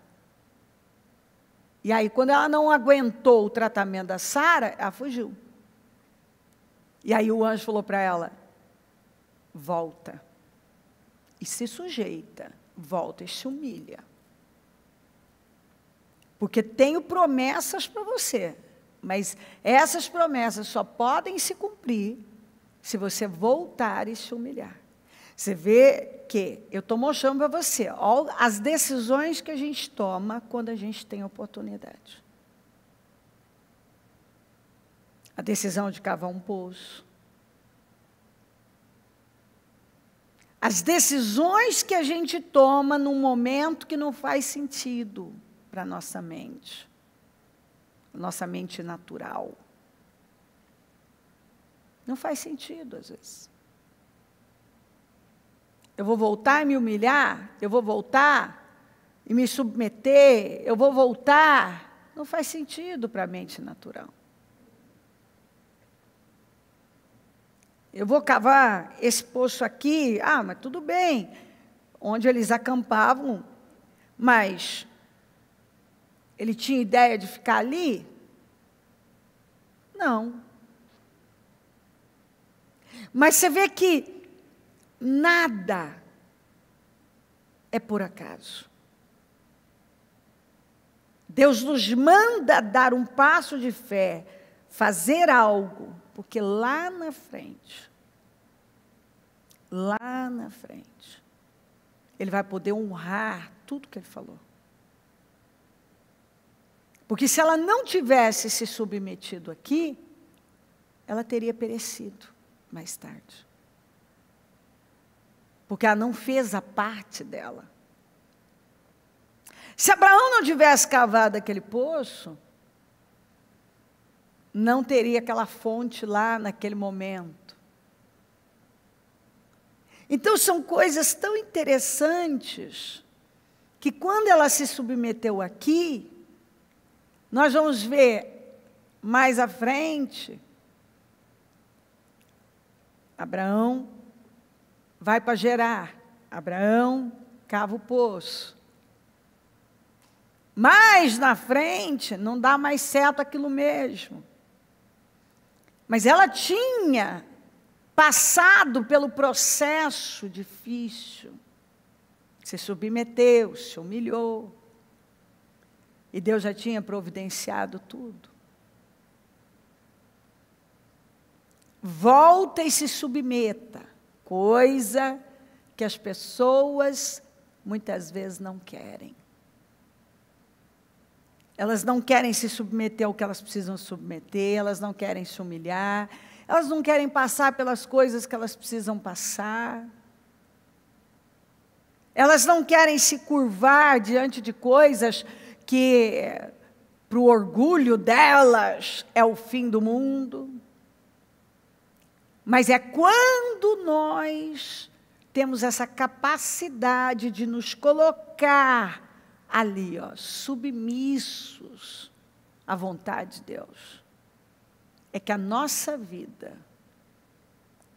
E aí, quando ela não aguentou o tratamento da Sara, ela fugiu. E aí o anjo falou para ela: volta e se sujeita, volta e se humilha. Porque tenho promessas para você. Mas essas promessas só podem se cumprir se você voltar e se humilhar. Você vê que eu estou mostrando para você as decisões que a gente toma quando a gente tem oportunidade. A decisão de cavar um poço. As decisões que a gente toma num momento que não faz sentido para a nossa mente natural. Não faz sentido, às vezes. Eu vou voltar e me humilhar? Eu vou voltar e me submeter? Eu vou voltar? Não faz sentido para a mente natural. Eu vou cavar esse poço aqui? Ah, mas tudo bem. Onde eles acampavam, mas ele tinha ideia de ficar ali? Não. Mas você vê que nada é por acaso. Deus nos manda dar um passo de fé, fazer algo, porque lá na frente, Ele vai poder honrar tudo que Ele falou. Porque se ela não tivesse se submetido aqui, ela teria perecido mais tarde. Porque ela não fez a parte dela. Se Abraão não tivesse cavado aquele poço, não teria aquela fonte lá naquele momento. Então são coisas tão interessantes, que quando ela se submeteu aqui, nós vamos ver mais à frente, Abraão vai para Gerar, Abraão cava o poço. Mais na frente, não dá mais certo aquilo mesmo. Mas ela tinha passado pelo processo difícil, se submeteu, se humilhou, e Deus já tinha providenciado tudo. Volta e se submeta, coisa que as pessoas muitas vezes não querem. Elas não querem se submeter ao que elas precisam submeter, elas não querem se humilhar, elas não querem passar pelas coisas que elas precisam passar. Elas não querem se curvar diante de coisas que, para o orgulho delas, é o fim do mundo. Mas é quando nós temos essa capacidade de nos colocar ali, submissos à vontade de Deus, é que a nossa vida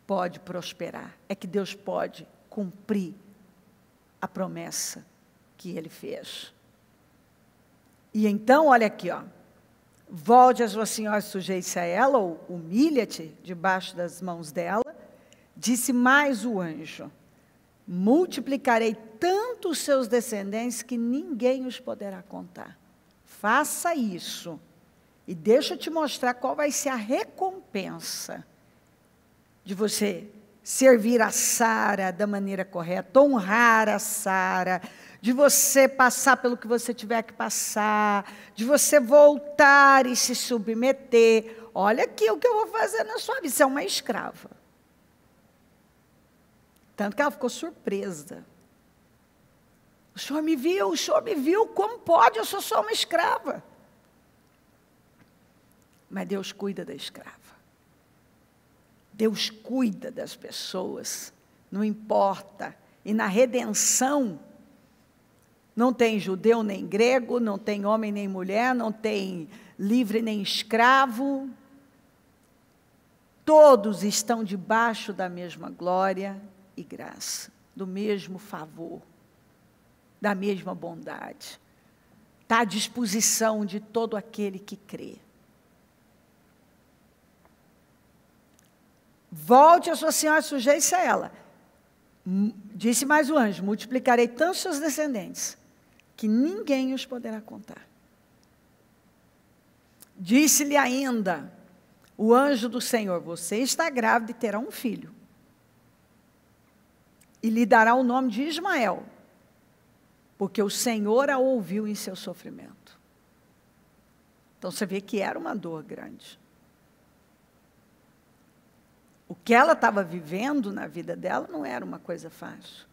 pode prosperar, é que Deus pode cumprir a promessa que Ele fez. E então, olha aqui, volte a sua senhora, sujeite-se a ela, ou humilha-te debaixo das mãos dela. Disse mais o anjo: multiplicarei tanto os seus descendentes que ninguém os poderá contar. Faça isso. E deixa eu te mostrar qual vai ser a recompensa de você servir a Sara da maneira correta, honrar a Sara, de você passar pelo que você tiver que passar, de você voltar e se submeter. Olha aqui o que eu vou fazer na sua vida. Você é uma escrava. Tanto que ela ficou surpresa. O senhor me viu, como pode? Eu sou só uma escrava. Mas Deus cuida da escrava. Deus cuida das pessoas, não importa. E na redenção, não tem judeu nem grego, não tem homem nem mulher, não tem livre nem escravo. Todos estão debaixo da mesma glória e graça, do mesmo favor, da mesma bondade. Está à disposição de todo aquele que crê. Volte a sua senhora, sujeite-se a ela. Disse mais o anjo: multiplicarei tantos seus descendentes, que ninguém os poderá contar. Disse-lhe ainda o anjo do Senhor: você está grávida e terá um filho, e lhe dará o nome de Ismael, porque o Senhor a ouviu em seu sofrimento. Então você vê que era uma dor grande. O que ela estava vivendo na vida dela não era uma coisa fácil.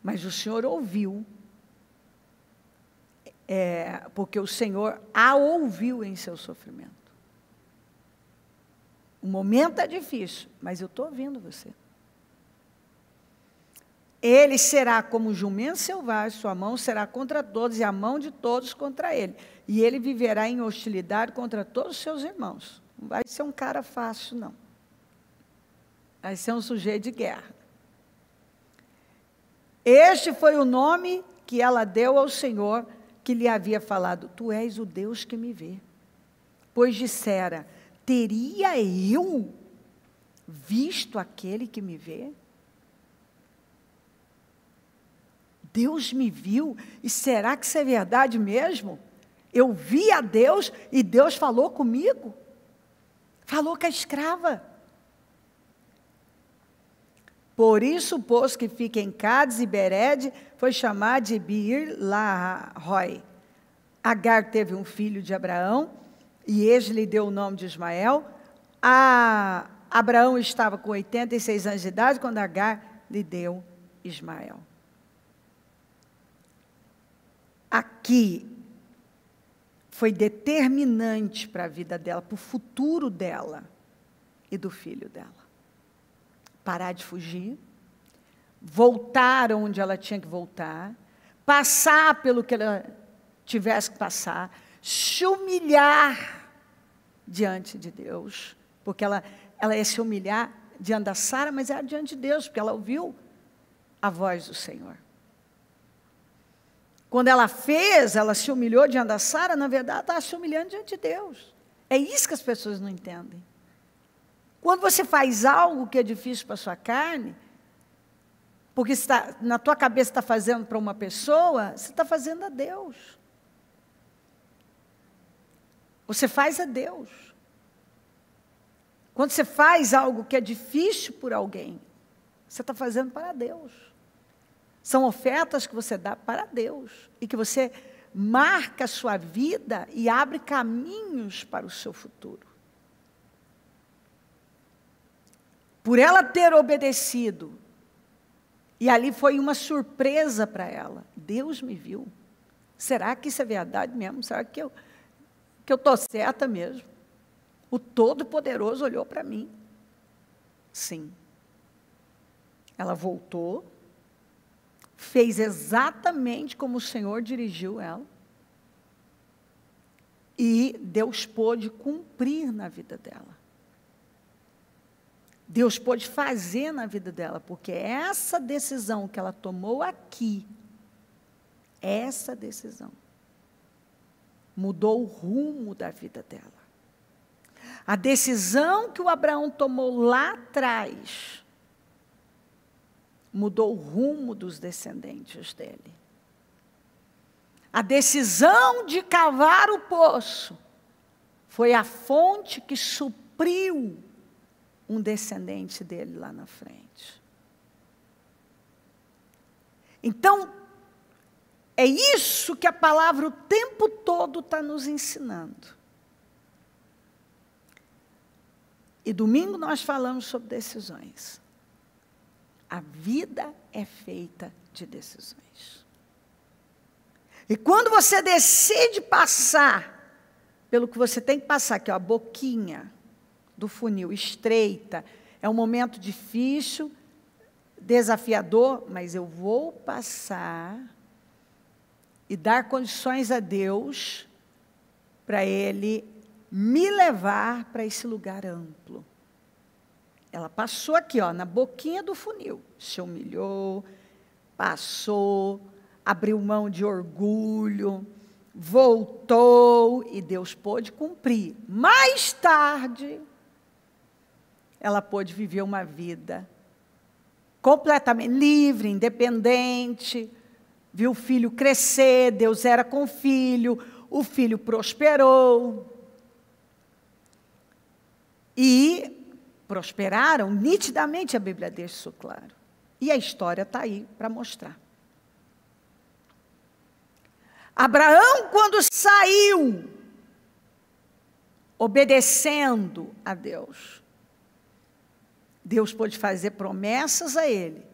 Mas o Senhor ouviu, porque o Senhor a ouviu em seu sofrimento. O momento é difícil, mas eu estou ouvindo você. Ele será como um jumento selvagem, sua mão será contra todos e a mão de todos contra ele. E ele viverá em hostilidade contra todos os seus irmãos. Não vai ser um cara fácil, não. Vai ser um sujeito de guerra. Este foi o nome que ela deu ao Senhor, que lhe havia falado: tu és o Deus que me vê. Pois dissera: teria eu visto aquele que me vê? Deus me viu, e será que isso é verdade mesmo? Eu vi a Deus e Deus falou comigo? Falou com a escrava. Por isso, o poço que fica em Cádiz e Bered foi chamado de Bir-Lahai. Agar teve um filho de Abraão, e este lhe deu o nome de Ismael. Abraão estava com 86 anos de idade quando Agar lhe deu Ismael. Aqui foi determinante para a vida dela, para o futuro dela e do filho dela. Parar de fugir, voltar onde ela tinha que voltar, passar pelo que ela tivesse que passar, se humilhar diante de Deus, porque ela ia se humilhar diante da Sara, mas era diante de Deus, porque ela ouviu a voz do Senhor. Quando ela se humilhou diante da Sara, na verdade, estava se humilhando diante de Deus. É isso que as pessoas não entendem. Quando você faz algo que é difícil para a sua carne, porque na tua cabeça está fazendo para uma pessoa, você está fazendo a Deus. Você faz a Deus. Quando você faz algo que é difícil por alguém, você está fazendo para Deus. São ofertas que você dá para Deus e que você marca a sua vida e abre caminhos para o seu futuro. Por ela ter obedecido, e ali foi uma surpresa para ela. Deus me viu. Será que isso é verdade mesmo? Será que eu estou certa mesmo? O Todo-Poderoso olhou para mim. Sim. Ela voltou, fez exatamente como o Senhor dirigiu ela, e Deus pôde cumprir na vida dela. Deus pôde fazer na vida dela, porque essa decisão que ela tomou aqui, essa decisão, mudou o rumo da vida dela. A decisão que o Abraão tomou lá atrás, mudou o rumo dos descendentes dele. A decisão de cavar o poço foi a fonte que supriu um descendente dele lá na frente. Então, é isso que a palavra o tempo todo está nos ensinando. E domingo nós falamos sobre decisões. A vida é feita de decisões. E quando você decide passar pelo que você tem que passar, que é a boquinha do funil estreita, é um momento difícil, desafiador, mas eu vou passar e dar condições a Deus para Ele me levar para esse lugar amplo. Ela passou aqui, ó, na boquinha do funil, se humilhou, passou, abriu mão de orgulho, voltou e Deus pôde cumprir. Mais tarde, ela pôde viver uma vida completamente livre, independente, viu o filho crescer, Deus era com o filho prosperou. E prosperaram, nitidamente a Bíblia deixa isso claro. E a história está aí para mostrar. Abraão, quando saiu, obedecendo a Deus, Deus pôde fazer promessas a ele,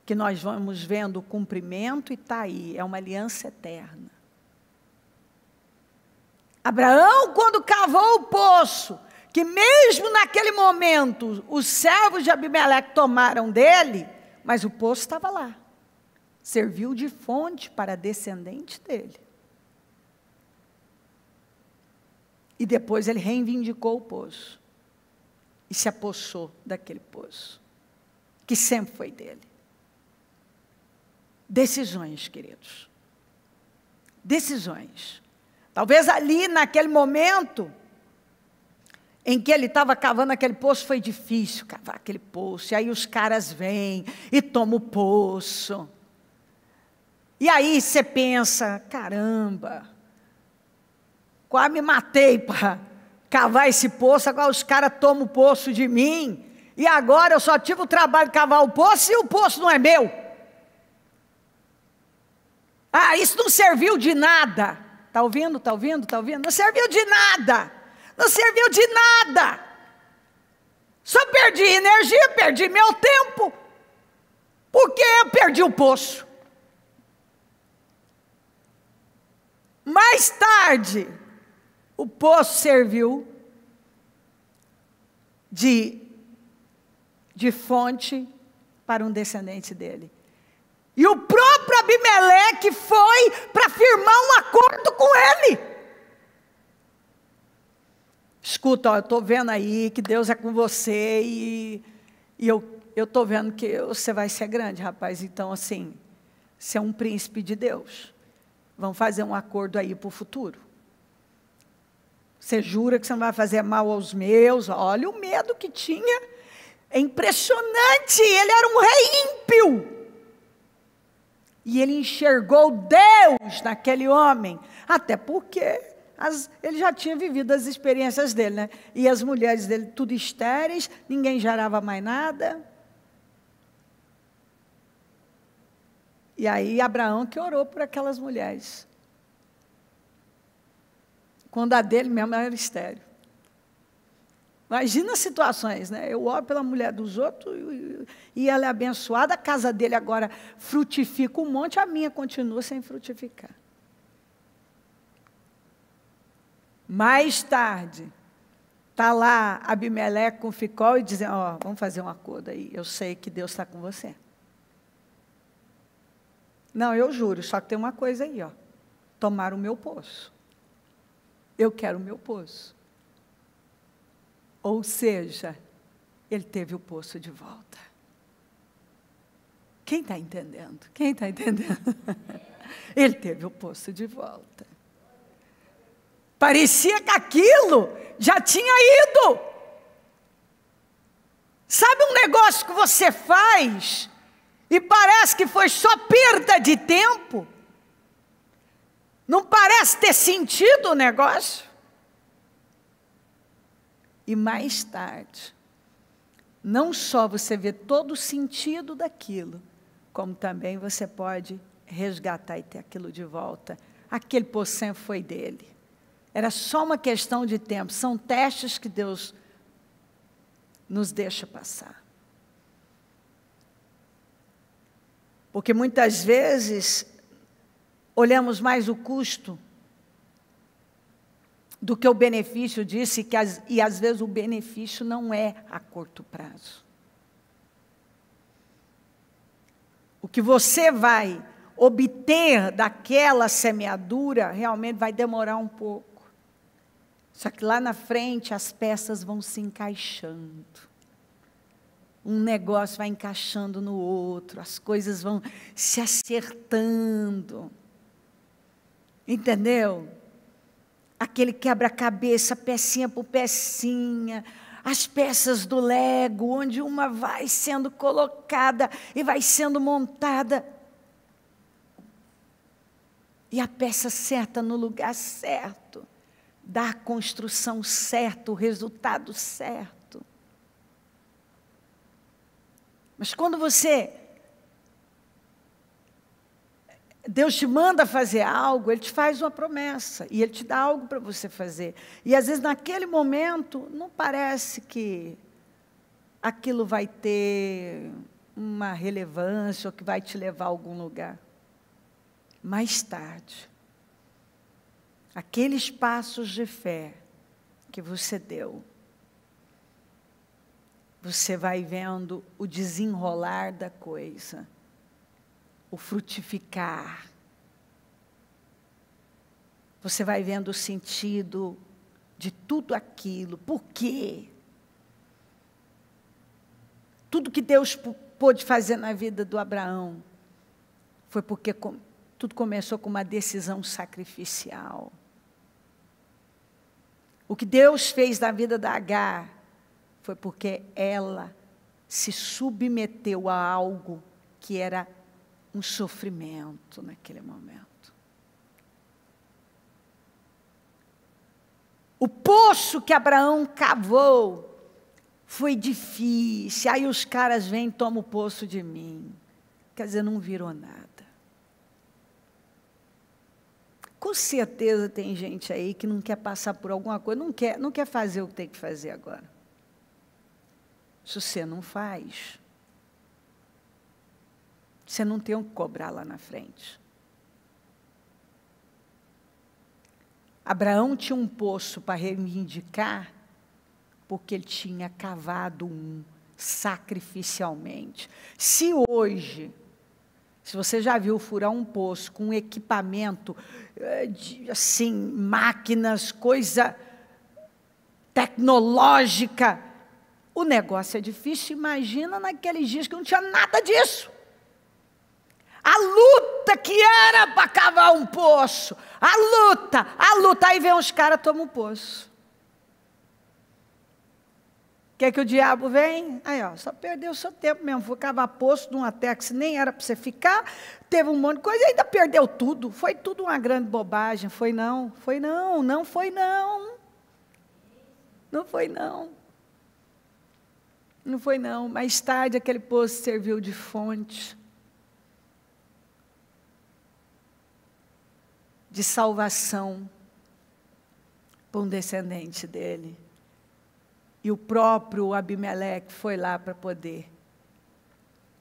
que nós vamos vendo o cumprimento e está aí, é uma aliança eterna. Abraão, quando cavou o poço, que mesmo naquele momento, os servos de Abimeleque tomaram dele, mas o poço estava lá. Serviu de fonte para descendente dele. E depois ele reivindicou o poço. E se apossou daquele poço, que sempre foi dele. Decisões, queridos. Decisões. Talvez ali, naquele momento, em que ele estava cavando aquele poço, foi difícil cavar aquele poço. E aí os caras vêm e tomam o poço. E aí você pensa, caramba, quase me matei para cavar esse poço, agora os caras tomam o poço de mim, e agora eu só tive o trabalho de cavar o poço e o poço não é meu. Ah, isso não serviu de nada. Está ouvindo, está ouvindo, está ouvindo? Não serviu de nada. Não serviu de nada. Só perdi energia, perdi meu tempo, porque eu perdi o poço. Mais tarde, o poço serviu de fonte para um descendente dele. E o próprio Abimeleque foi para firmar um acordo com ele. Escuta, ó, eu estou vendo aí que Deus é com você e eu estou vendo que você vai ser grande, rapaz. Então, assim, você é um príncipe de Deus. Vamos fazer um acordo aí para o futuro. Você jura que você não vai fazer mal aos meus? Olha o medo que tinha. É impressionante. Ele era um rei ímpio. E ele enxergou Deus naquele homem. Até porque ele já tinha vivido as experiências dele, né? E as mulheres dele tudo estéreis, ninguém gerava mais nada. E aí Abraão que orou por aquelas mulheres. Quando a dele mesmo era estéril. Imagina as situações, né? Eu oro pela mulher dos outros e ela é abençoada, a casa dele agora frutifica um monte, a minha continua sem frutificar. Mais tarde, está lá Abimeleque com Ficol e dizendo, ó, vamos fazer um acordo aí, eu sei que Deus está com você. Não, eu juro, só que tem uma coisa aí, ó, tomar o meu poço. Eu quero o meu poço. Ou seja, ele teve o poço de volta. Quem está entendendo? Quem está entendendo? Ele teve o poço de volta. Parecia que aquilo já tinha ido. Sabe um negócio que você faz e parece que foi só perda de tempo? Não parece ter sentido o negócio? E mais tarde, não só você vê todo o sentido daquilo, como também você pode resgatar e ter aquilo de volta. Aquele poço foi dele. Era só uma questão de tempo. São testes que Deus nos deixa passar. Porque muitas vezes olhamos mais o custo do que o benefício disso, e às vezes o benefício não é a curto prazo. O que você vai obter daquela semeadura realmente vai demorar um pouco. Só que lá na frente as peças vão se encaixando. Um negócio vai encaixando no outro, as coisas vão se acertando. Entendeu? Aquele quebra-cabeça, pecinha por pecinha, as peças do Lego, onde uma vai sendo colocada e vai sendo montada. E a peça certa no lugar certo, dá a construção certa, o resultado certo. Mas quando Deus te manda fazer algo, Ele te faz uma promessa, e Ele te dá algo para você fazer. E às vezes naquele momento, não parece que aquilo vai ter uma relevância, ou que vai te levar a algum lugar. Mais tarde, aqueles passos de fé que você deu, você vai vendo o desenrolar da coisa, o frutificar. Você vai vendo o sentido de tudo aquilo. Por quê? Tudo que Deus pôde fazer na vida do Abraão foi porque tudo começou com uma decisão sacrificial. O que Deus fez na vida da Agar foi porque ela se submeteu a algo que era um sofrimento naquele momento. O poço que Abraão cavou foi difícil. Aí os caras vêm e tomam o poço de mim. Quer dizer, não virou nada. Com certeza tem gente aí que não quer passar por alguma coisa, não quer fazer o que tem que fazer agora. Se você não faz, você não tem o que cobrar lá na frente. Abraão tinha um poço para reivindicar, porque ele tinha cavado um sacrificialmente. Se hoje, se você já viu furar um poço com equipamento, assim, máquinas, coisa tecnológica, o negócio é difícil. Imagina naqueles dias que não tinha nada disso. A luta que era para cavar um poço. A luta. Aí vem uns caras, tomam um poço. Quer que o diabo vem? Aí, ó, só perdeu o seu tempo mesmo. Foi cavar poço numa terra que nem era para você ficar. Teve um monte de coisa e ainda perdeu tudo. Foi tudo uma grande bobagem. Foi não. Não foi não. Não foi não. Não foi não. Mais tarde aquele poço serviu de fonte de salvação para um descendente dele. E o próprio Abimeleque foi lá para poder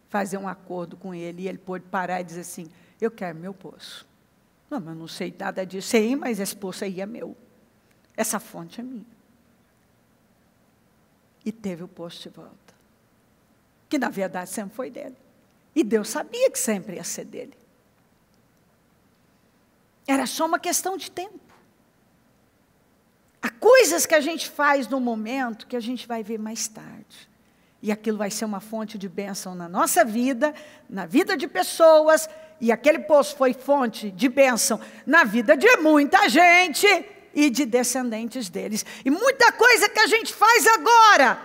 fazer um acordo com ele. E ele pôde parar e dizer assim, eu quero meu poço. Não, mas eu não sei nada disso. Sei, mas esse poço aí é meu. Essa fonte é minha. E teve o poço de volta. Que na verdade sempre foi dele. E Deus sabia que sempre ia ser dele. Era só uma questão de tempo. Há coisas que a gente faz no momento que a gente vai ver mais tarde. E aquilo vai ser uma fonte de bênção na nossa vida, na vida de pessoas, e aquele poço foi fonte de bênção na vida de muita gente e de descendentes deles. E muita coisa que a gente faz agora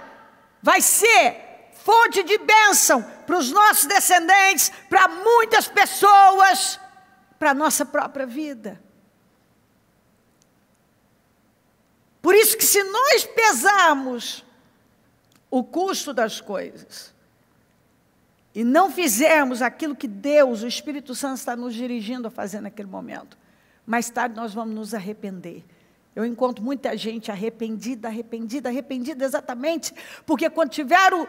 vai ser fonte de bênção para os nossos descendentes, para muitas pessoas, para a nossa própria vida. Por isso que se nós pesarmos o custo das coisas e não fizermos aquilo que Deus, o Espírito Santo está nos dirigindo a fazer naquele momento, mais tarde nós vamos nos arrepender. Eu encontro muita gente arrependida exatamente porque quando tiveram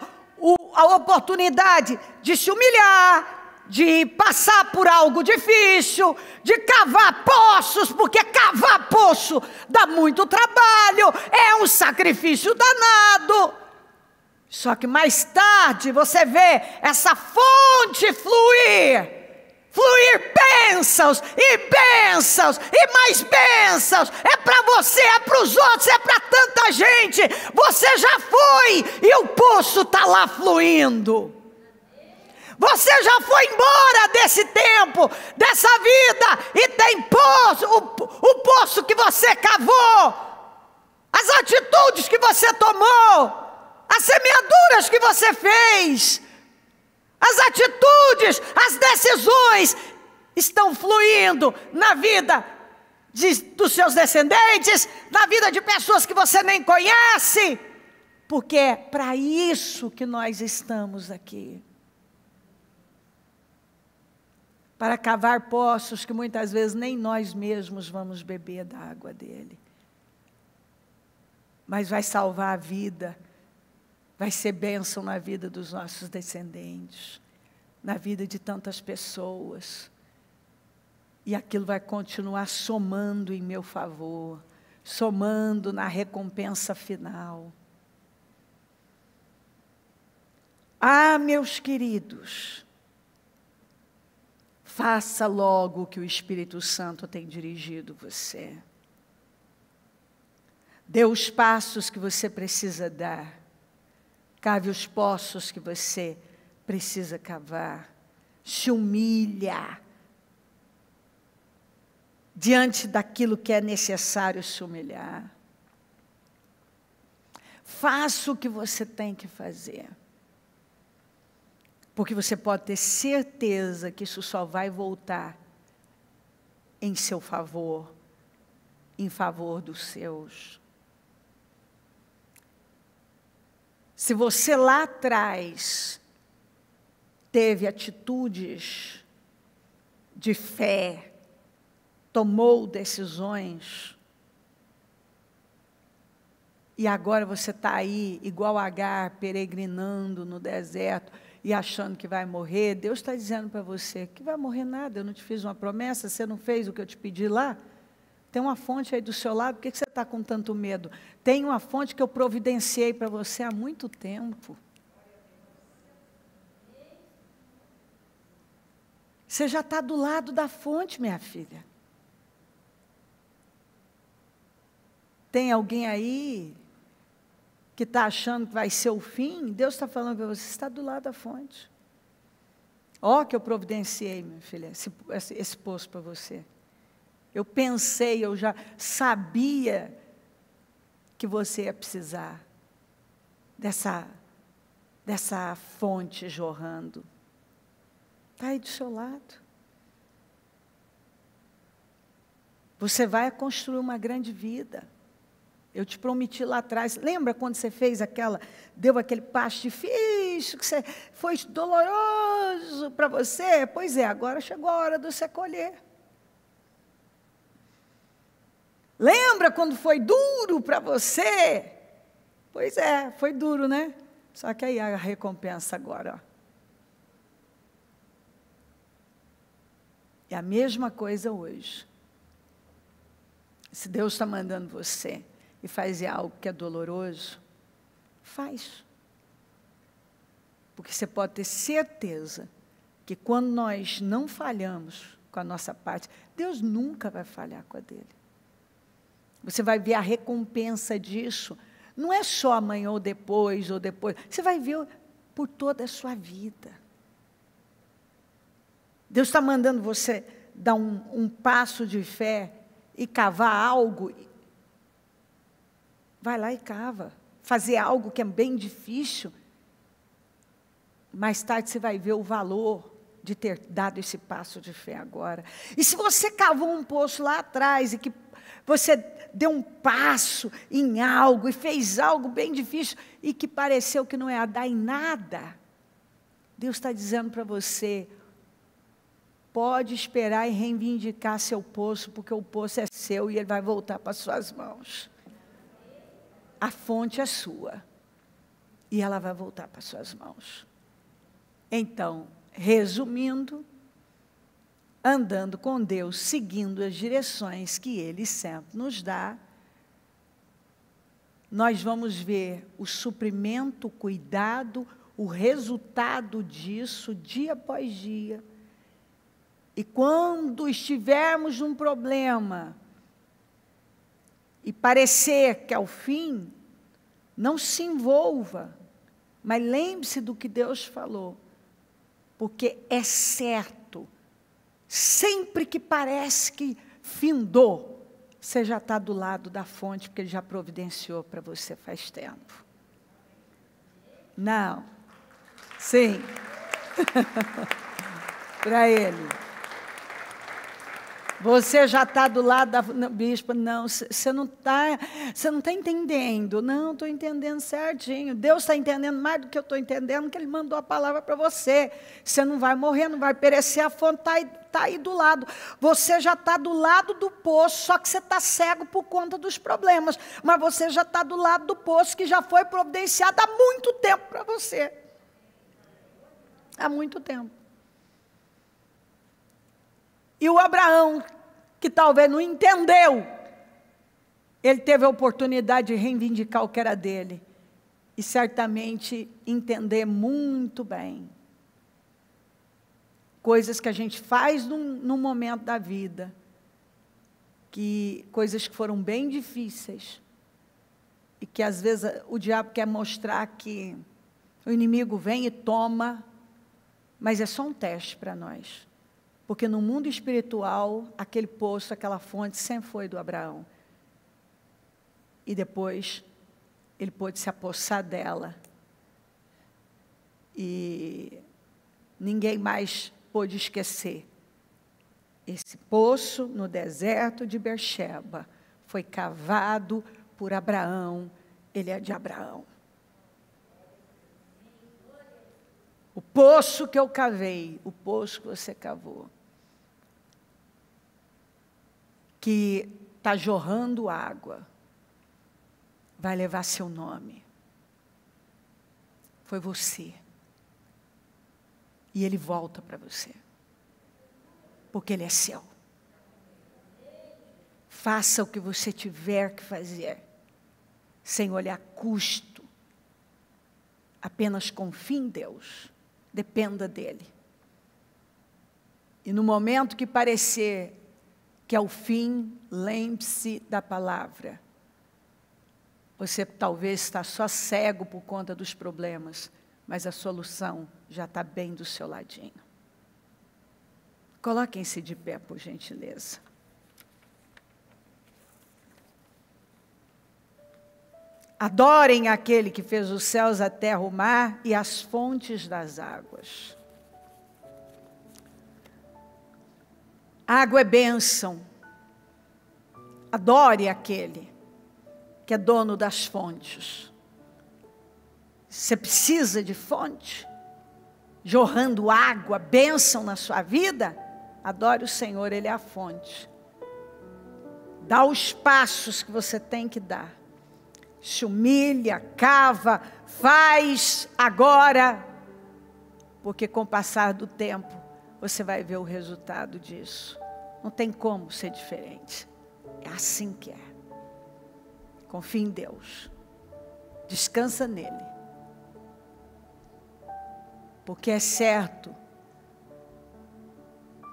a oportunidade de se humilhar, de passar por algo difícil, de cavar poços, porque cavar poço dá muito trabalho, é um sacrifício danado. Só que mais tarde você vê essa fonte fluir bênçãos e mais bênçãos. É para você, é para os outros, é para tanta gente. Você já foi e o poço está lá fluindo. Você já foi embora desse tempo, dessa vida, e tem poço, o poço que você cavou, as atitudes que você tomou, as semeaduras que você fez, as atitudes, as decisões estão fluindo na vida dos seus descendentes, na vida de pessoas que você nem conhece, porque é para isso que nós estamos aqui. Para cavar poços que muitas vezes nem nós mesmos vamos beber da água dele. Mas vai salvar a vida, vai ser bênção na vida dos nossos descendentes, na vida de tantas pessoas. E aquilo vai continuar somando em meu favor, somando na recompensa final. Ah, meus queridos, faça logo o que o Espírito Santo tem dirigido você. Dê os passos que você precisa dar. Cave os poços que você precisa cavar. Se humilha diante daquilo que é necessário se humilhar. Faça o que você tem que fazer. Porque você pode ter certeza que isso só vai voltar em seu favor, em favor dos seus. Se você lá atrás teve atitudes de fé, tomou decisões, e agora você está aí, igual Agar, peregrinando no deserto, e achando que vai morrer, Deus está dizendo para você que vai morrer nada, eu não te fiz uma promessa, você não fez o que eu te pedi lá? Tem uma fonte aí do seu lado, por que você está com tanto medo? Tem uma fonte que eu providenciei para você há muito tempo. Você já está do lado da fonte, minha filha. Tem alguém aí que está achando que vai ser o fim? Deus está falando para você, você está do lado da fonte. Ó, que eu providenciei, minha filha, esse poço para você. Eu pensei, eu já sabia que você ia precisar dessa fonte jorrando. Está aí do seu lado. Você vai construir uma grande vida. Eu te prometi lá atrás. Lembra quando você deu aquele passo difícil, que foi doloroso para você? Pois é, agora chegou a hora de você colher. Lembra quando foi duro para você? Pois é, foi duro, né? Só que aí a recompensa agora, ó. É a mesma coisa hoje. Se Deus está mandando você e fazer algo que é doloroso, faz. Porque você pode ter certeza que quando nós não falhamos com a nossa parte, Deus nunca vai falhar com a dele. Você vai ver a recompensa disso, não é só amanhã ou depois, você vai ver por toda a sua vida. Deus está mandando você dar um passo de fé e cavar algo. Vai lá e cava. Fazer algo que é bem difícil. Mais tarde você vai ver o valor de ter dado esse passo de fé agora. E se você cavou um poço lá atrás e que você deu um passo em algo e fez algo bem difícil e que pareceu que não ia dar em nada, Deus está dizendo para você, pode esperar e reivindicar seu poço, porque o poço é seu e ele vai voltar para as suas mãos. A fonte é sua e ela vai voltar para as suas mãos. Então, resumindo, andando com Deus, seguindo as direções que Ele sempre nos dá, nós vamos ver o suprimento, o cuidado, o resultado disso, dia após dia. E quando estivermos num problema, e parecer que é o fim, não se envolva, mas lembre-se do que Deus falou, porque é certo, sempre que parece que findou, você já está do lado da fonte, porque Ele já providenciou para você faz tempo. Não. Sim. Para Ele. Você já está do lado da bispa, não, você não está entendendo. Não, estou entendendo certinho. Deus está entendendo mais do que eu estou entendendo, que Ele mandou a palavra para você. Você não vai morrer, não vai perecer, a fonte está aí do lado. Você já está do lado do poço, só que você está cego por conta dos problemas. Mas você já está do lado do poço, que já foi providenciado há muito tempo para você. Há muito tempo. E o Abraão, que talvez não entendeu, ele teve a oportunidade de reivindicar o que era dele. e certamente entender muito bem coisas que a gente faz num momento da vida, coisas que foram bem difíceis, e que às vezes o diabo quer mostrar que o inimigo vem e toma, mas é só um teste para nós. Porque no mundo espiritual, aquele poço, aquela fonte sempre foi do Abraão. E depois ele pôde se apossar dela. E ninguém mais pôde esquecer. Esse poço no deserto de Berseba foi cavado por Abraão, ele é de Abraão. O poço que eu cavei, o poço que você cavou, que está jorrando água, vai levar seu nome. Foi você. E ele volta para você. Porque ele é seu. Faça o que você tiver que fazer, sem olhar custo. Apenas confie em Deus. Dependa dele. E no momento que parecer que é o fim, lembre-se da palavra. Você talvez está só cego por conta dos problemas, mas a solução já está bem do seu ladinho. Coloquem-se de pé, por gentileza. Adorem aquele que fez os céus, a terra, o mar e as fontes das águas. Água é bênção. Adore aquele que é dono das fontes. Você precisa de fonte? Jorrando água, bênção na sua vida? Adore o Senhor, Ele é a fonte. Dá os passos que você tem que dar. Se humilha, cava, faz agora, porque com o passar do tempo, você vai ver o resultado disso. Não tem como ser diferente. É assim que é. Confie em Deus. Descansa nele. Porque é certo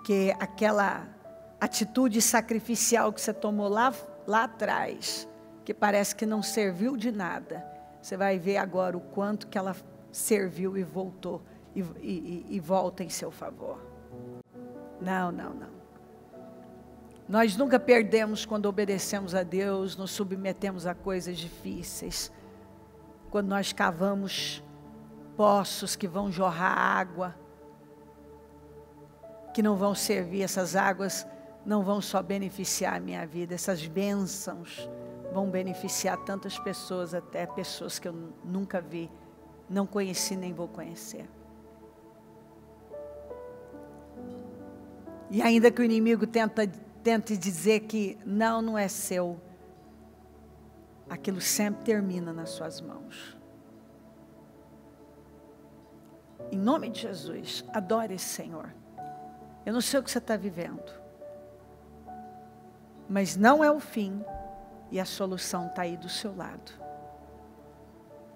que aquela atitude sacrificial que você tomou lá atrás, que parece que não serviu de nada, você vai ver agora o quanto que ela serviu e voltou, e volta em seu favor. Não. Nós nunca perdemos quando obedecemos a Deus, nos submetemos a coisas difíceis. Quando nós cavamos poços que vão jorrar água, que não vão servir, essas águas não vão só beneficiar a minha vida, essas bênçãos vão beneficiar tantas pessoas, até pessoas que eu nunca vi, não conheci nem vou conhecer. E ainda que o inimigo tente dizer que não é seu, aquilo sempre termina nas suas mãos. Em nome de Jesus, adore esse Senhor. Eu não sei o que você está vivendo, mas não é o fim, e a solução está aí do seu lado.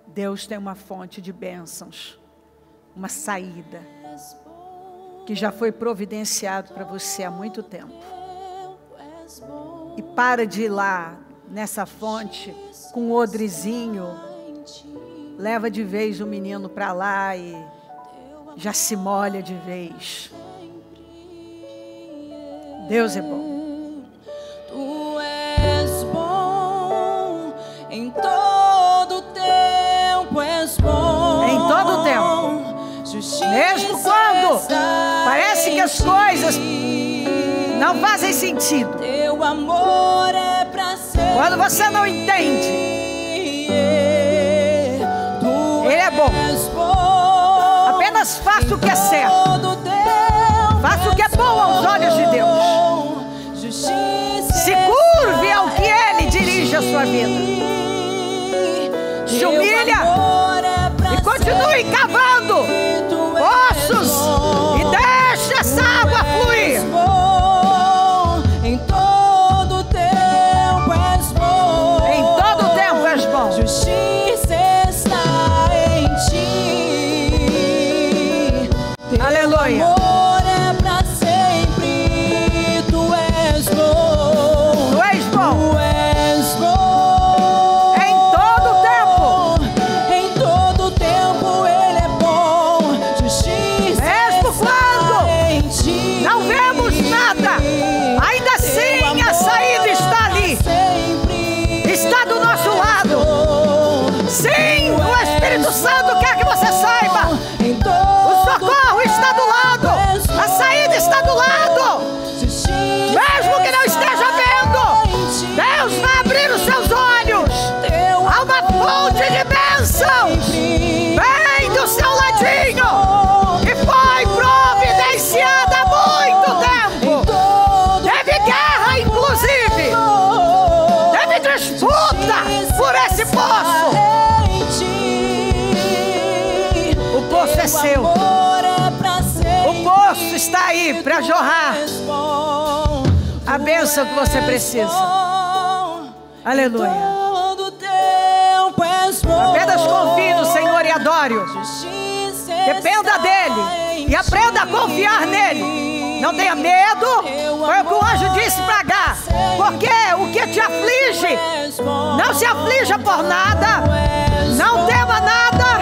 Deus tem uma fonte de bênçãos, uma saída, que já foi providenciado para você há muito tempo. E para de ir lá nessa fonte com um odrezinho, leva de vez o menino para lá e já se molha de vez. Deus é bom. Tu és bom, em todo tempo és bom. Em todo tempo. Mesmo quando parece que as coisas não fazem sentido. Teu amor é pra sempre. Quando você não entende, Ele é bom. Apenas faça o que é certo. Faça o que é bom aos olhos de Deus. Se curve ao que Ele dirige a sua vida. Se humilha e continue cavando poços e deixe essa água fluir. Em todo tempo és bom. Em todo tempo és bom. Justiça está seus olhos há uma fonte de bênção, bem do seu ladinho, que foi providenciada há muito tempo. Teve guerra, inclusive, teve disputa por esse poço. O poço é seu. O poço está aí para jorrar a bênção que você precisa. Aleluia. Apenas confie no Senhor e adore-o. Dependa dele e aprenda a confiar nele. Não tenha medo. Foi o que o anjo disse para Agar. Porque o que te aflige, não se aflija por nada. Não tema nada.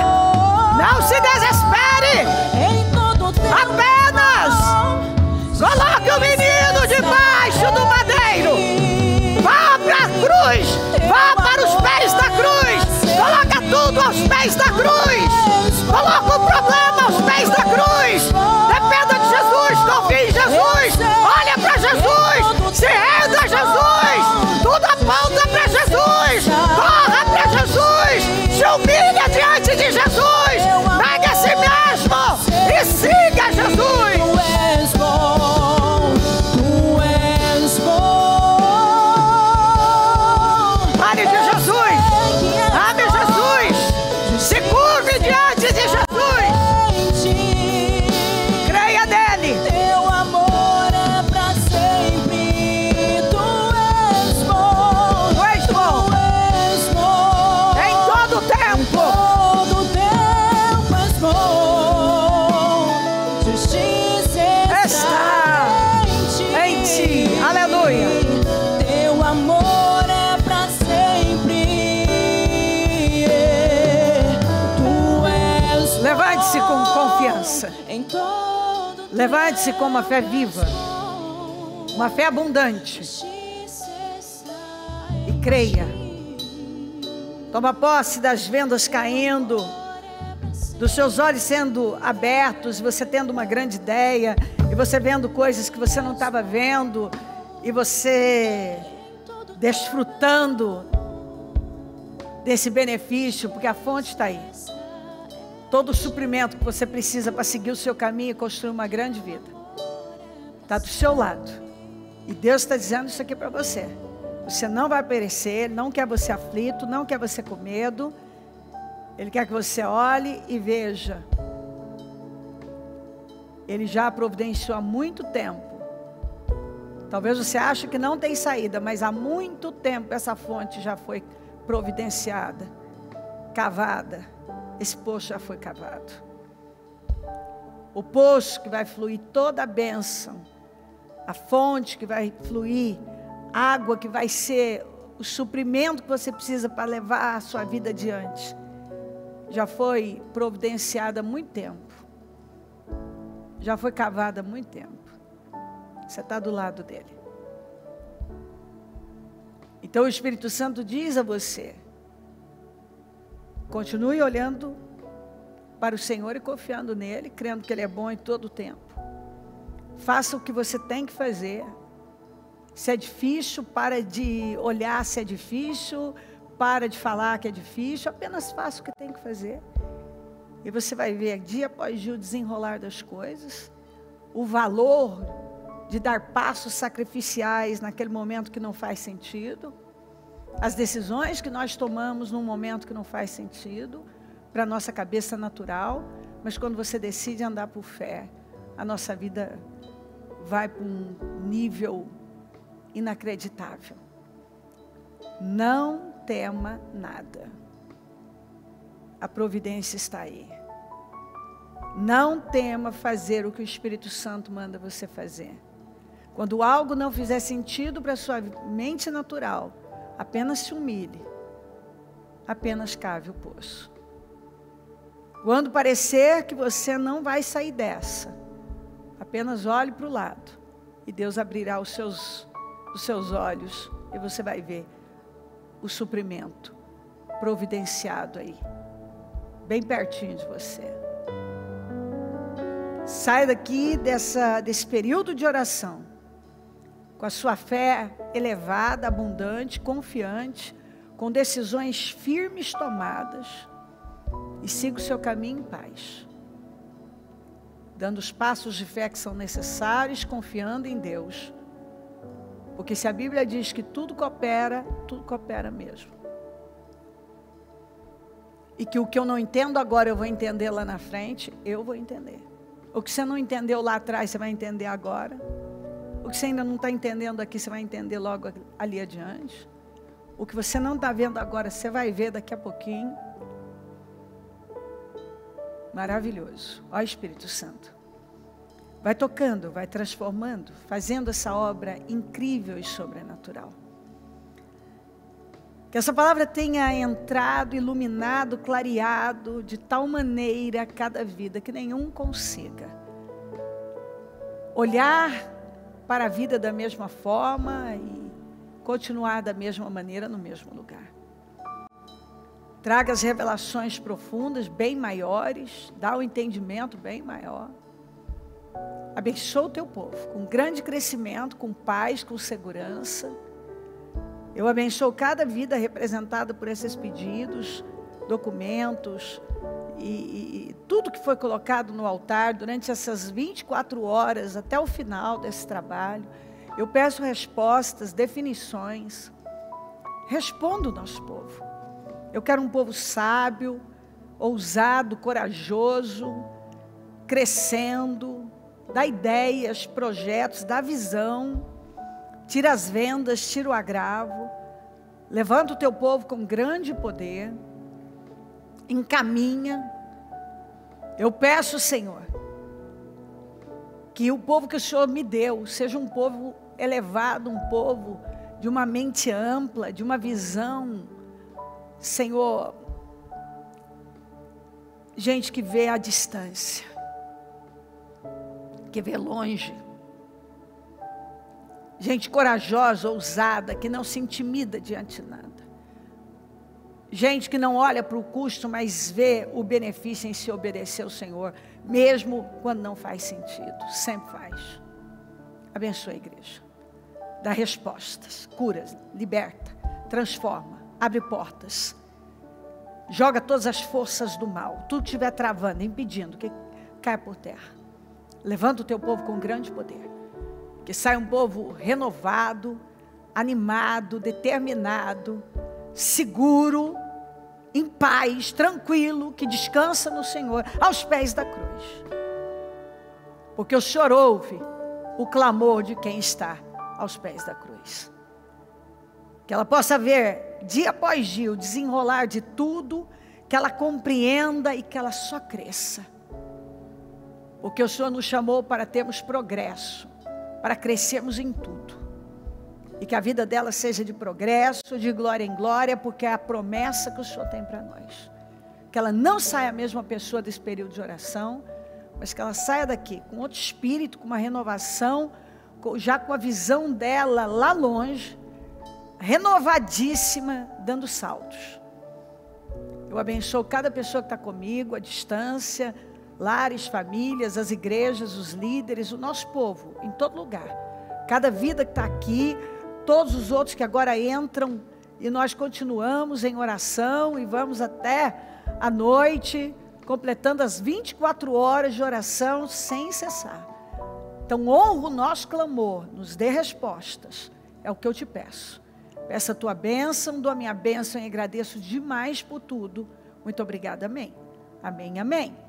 Não se desespere. Apenas coloque o menino debaixo do madeiro. Vá para a cruz. Vá para os pés da cruz. Coloca tudo aos pés da cruz. Coloca o problema aos pés da cruz. Dependa de Jesus. Confie em Jesus. Olha para Jesus. Se renda a Jesus. Tudo aponta para Jesus. Corra para Jesus. Se humilha diante de Jesus. Pega a si mesmo e siga Jesus. Fale de Jesus. Ame Jesus. Se curve diante de Jesus. Creia nele. Teu amor é pra sempre. Tu és bom. Tu és bom. Tu és bom. Em todo tempo. Todo tempo és bom. Justiça está em ti. Aleluia. Teu amor é pra sempre. Tu és bom. Levante-se com confiança. Em todo Levante-se com uma fé viva, uma fé abundante. E creia. Toma posse das vendas caindo, dos seus olhos sendo abertos, você tendo uma grande ideia, e você vendo coisas que você não estava vendo, e você desfrutando desse benefício, porque a fonte está aí. Todo o suprimento que você precisa para seguir o seu caminho e construir uma grande vida está do seu lado. E Deus está dizendo isso aqui para você. Você não vai perecer. Ele não quer você aflito, não quer você com medo. Ele quer que você olhe e veja. Ele já providenciou há muito tempo. Talvez você ache que não tem saída, mas há muito tempo essa fonte já foi providenciada, cavada. Esse poço já foi cavado. O poço que vai fluir toda a bênção, a fonte que vai fluir, água que vai ser o suprimento que você precisa para levar a sua vida adiante, já foi providenciada há muito tempo. Já foi cavada há muito tempo. Você está do lado dele. Então o Espírito Santo diz a você: continue olhando para o Senhor e confiando nele, crendo que ele é bom em todo o tempo. Faça o que você tem que fazer. Se é difícil, para de olhar se é difícil, para de falar que é difícil, apenas faça o que tem que fazer. E você vai ver dia após dia o desenrolar das coisas, o valor de dar passos sacrificiais naquele momento que não faz sentido, as decisões que nós tomamos num momento que não faz sentido, para a nossa cabeça natural, mas quando você decide andar por fé, a nossa vida vai para um nível inacreditável. Não tema nada. A providência está aí. Não tema fazer o que o Espírito Santo manda você fazer. Quando algo não fizer sentido para a sua mente natural, apenas se humilhe. Apenas cave o poço. Quando parecer que você não vai sair dessa, apenas olhe para o lado. E Deus abrirá os seus olhos. E você vai ver o suprimento providenciado aí. Bem pertinho de você. Sai daqui desse período de oração com a sua fé elevada, abundante, confiante, com decisões firmes tomadas, e siga o seu caminho em paz, dando os passos de fé que são necessários, confiando em Deus. Porque se a Bíblia diz que tudo coopera mesmo. E que o que eu não entendo agora eu vou entender lá na frente, eu vou entender. O que você não entendeu lá atrás, você vai entender agora. O que você ainda não está entendendo aqui, você vai entender logo ali adiante. O que você não está vendo agora, você vai ver daqui a pouquinho. Maravilhoso. Ó Espírito Santo. Vai tocando, vai transformando, fazendo essa obra incrível e sobrenatural. Que essa palavra tenha entrado, iluminado, clareado de tal maneira cada vida que nenhum consiga olhar para a vida da mesma forma e continuar da mesma maneira no mesmo lugar. Traga as revelações profundas, bem maiores, dá o entendimento bem maior. Abençoa o teu povo com grande crescimento, com paz, com segurança. Eu abençoo cada vida representada por esses pedidos, documentos e tudo que foi colocado no altar durante essas 24 horas até o final desse trabalho. Eu peço respostas, definições. Responda o nosso povo. Eu quero um povo sábio, ousado, corajoso, crescendo, dá ideias, projetos, dá visão, tira as vendas, tira o agravo, levanta o teu povo com grande poder, encaminha. Eu peço, Senhor, que o povo que o Senhor me deu seja um povo elevado, um povo de uma mente ampla, de uma visão, Senhor, gente que vê à distância, que vê longe, gente corajosa, ousada, que não se intimida diante de nada, gente que não olha para o custo, mas vê o benefício em se obedecer ao Senhor, mesmo quando não faz sentido, sempre faz. Abençoa a igreja, dá respostas, cura, liberta, transforma, abre portas, joga todas as forças do mal, tudo que estiver travando, impedindo, que caia por terra. Levanta o teu povo com grande poder, que saia um povo renovado, animado, determinado, seguro, em paz, tranquilo, que descansa no Senhor, aos pés da cruz. Porque o Senhor ouve o clamor de quem está aos pés da cruz. Que ela possa ver, dia após dia, o desenrolar de tudo, que ela compreenda e que ela só cresça. Porque o Senhor nos chamou para termos progresso, para crescermos em tudo. E que a vida dela seja de progresso, de glória em glória, porque é a promessa que o Senhor tem para nós. Que ela não saia a mesma pessoa desse período de oração, mas que ela saia daqui com outro espírito, com uma renovação, já com a visão dela lá longe, renovadíssima, dando saltos. Eu abençoo cada pessoa que está comigo, à distância, lares, famílias, as igrejas, os líderes, o nosso povo, em todo lugar. Cada vida que está aqui, todos os outros que agora entram, e nós continuamos em oração e vamos até a noite, completando as 24 horas de oração sem cessar. Então honra o nosso clamor, nos dê respostas, é o que eu te peço. Peço a tua bênção, dou a minha bênção e agradeço demais por tudo. Muito obrigada, amém. Amém, amém.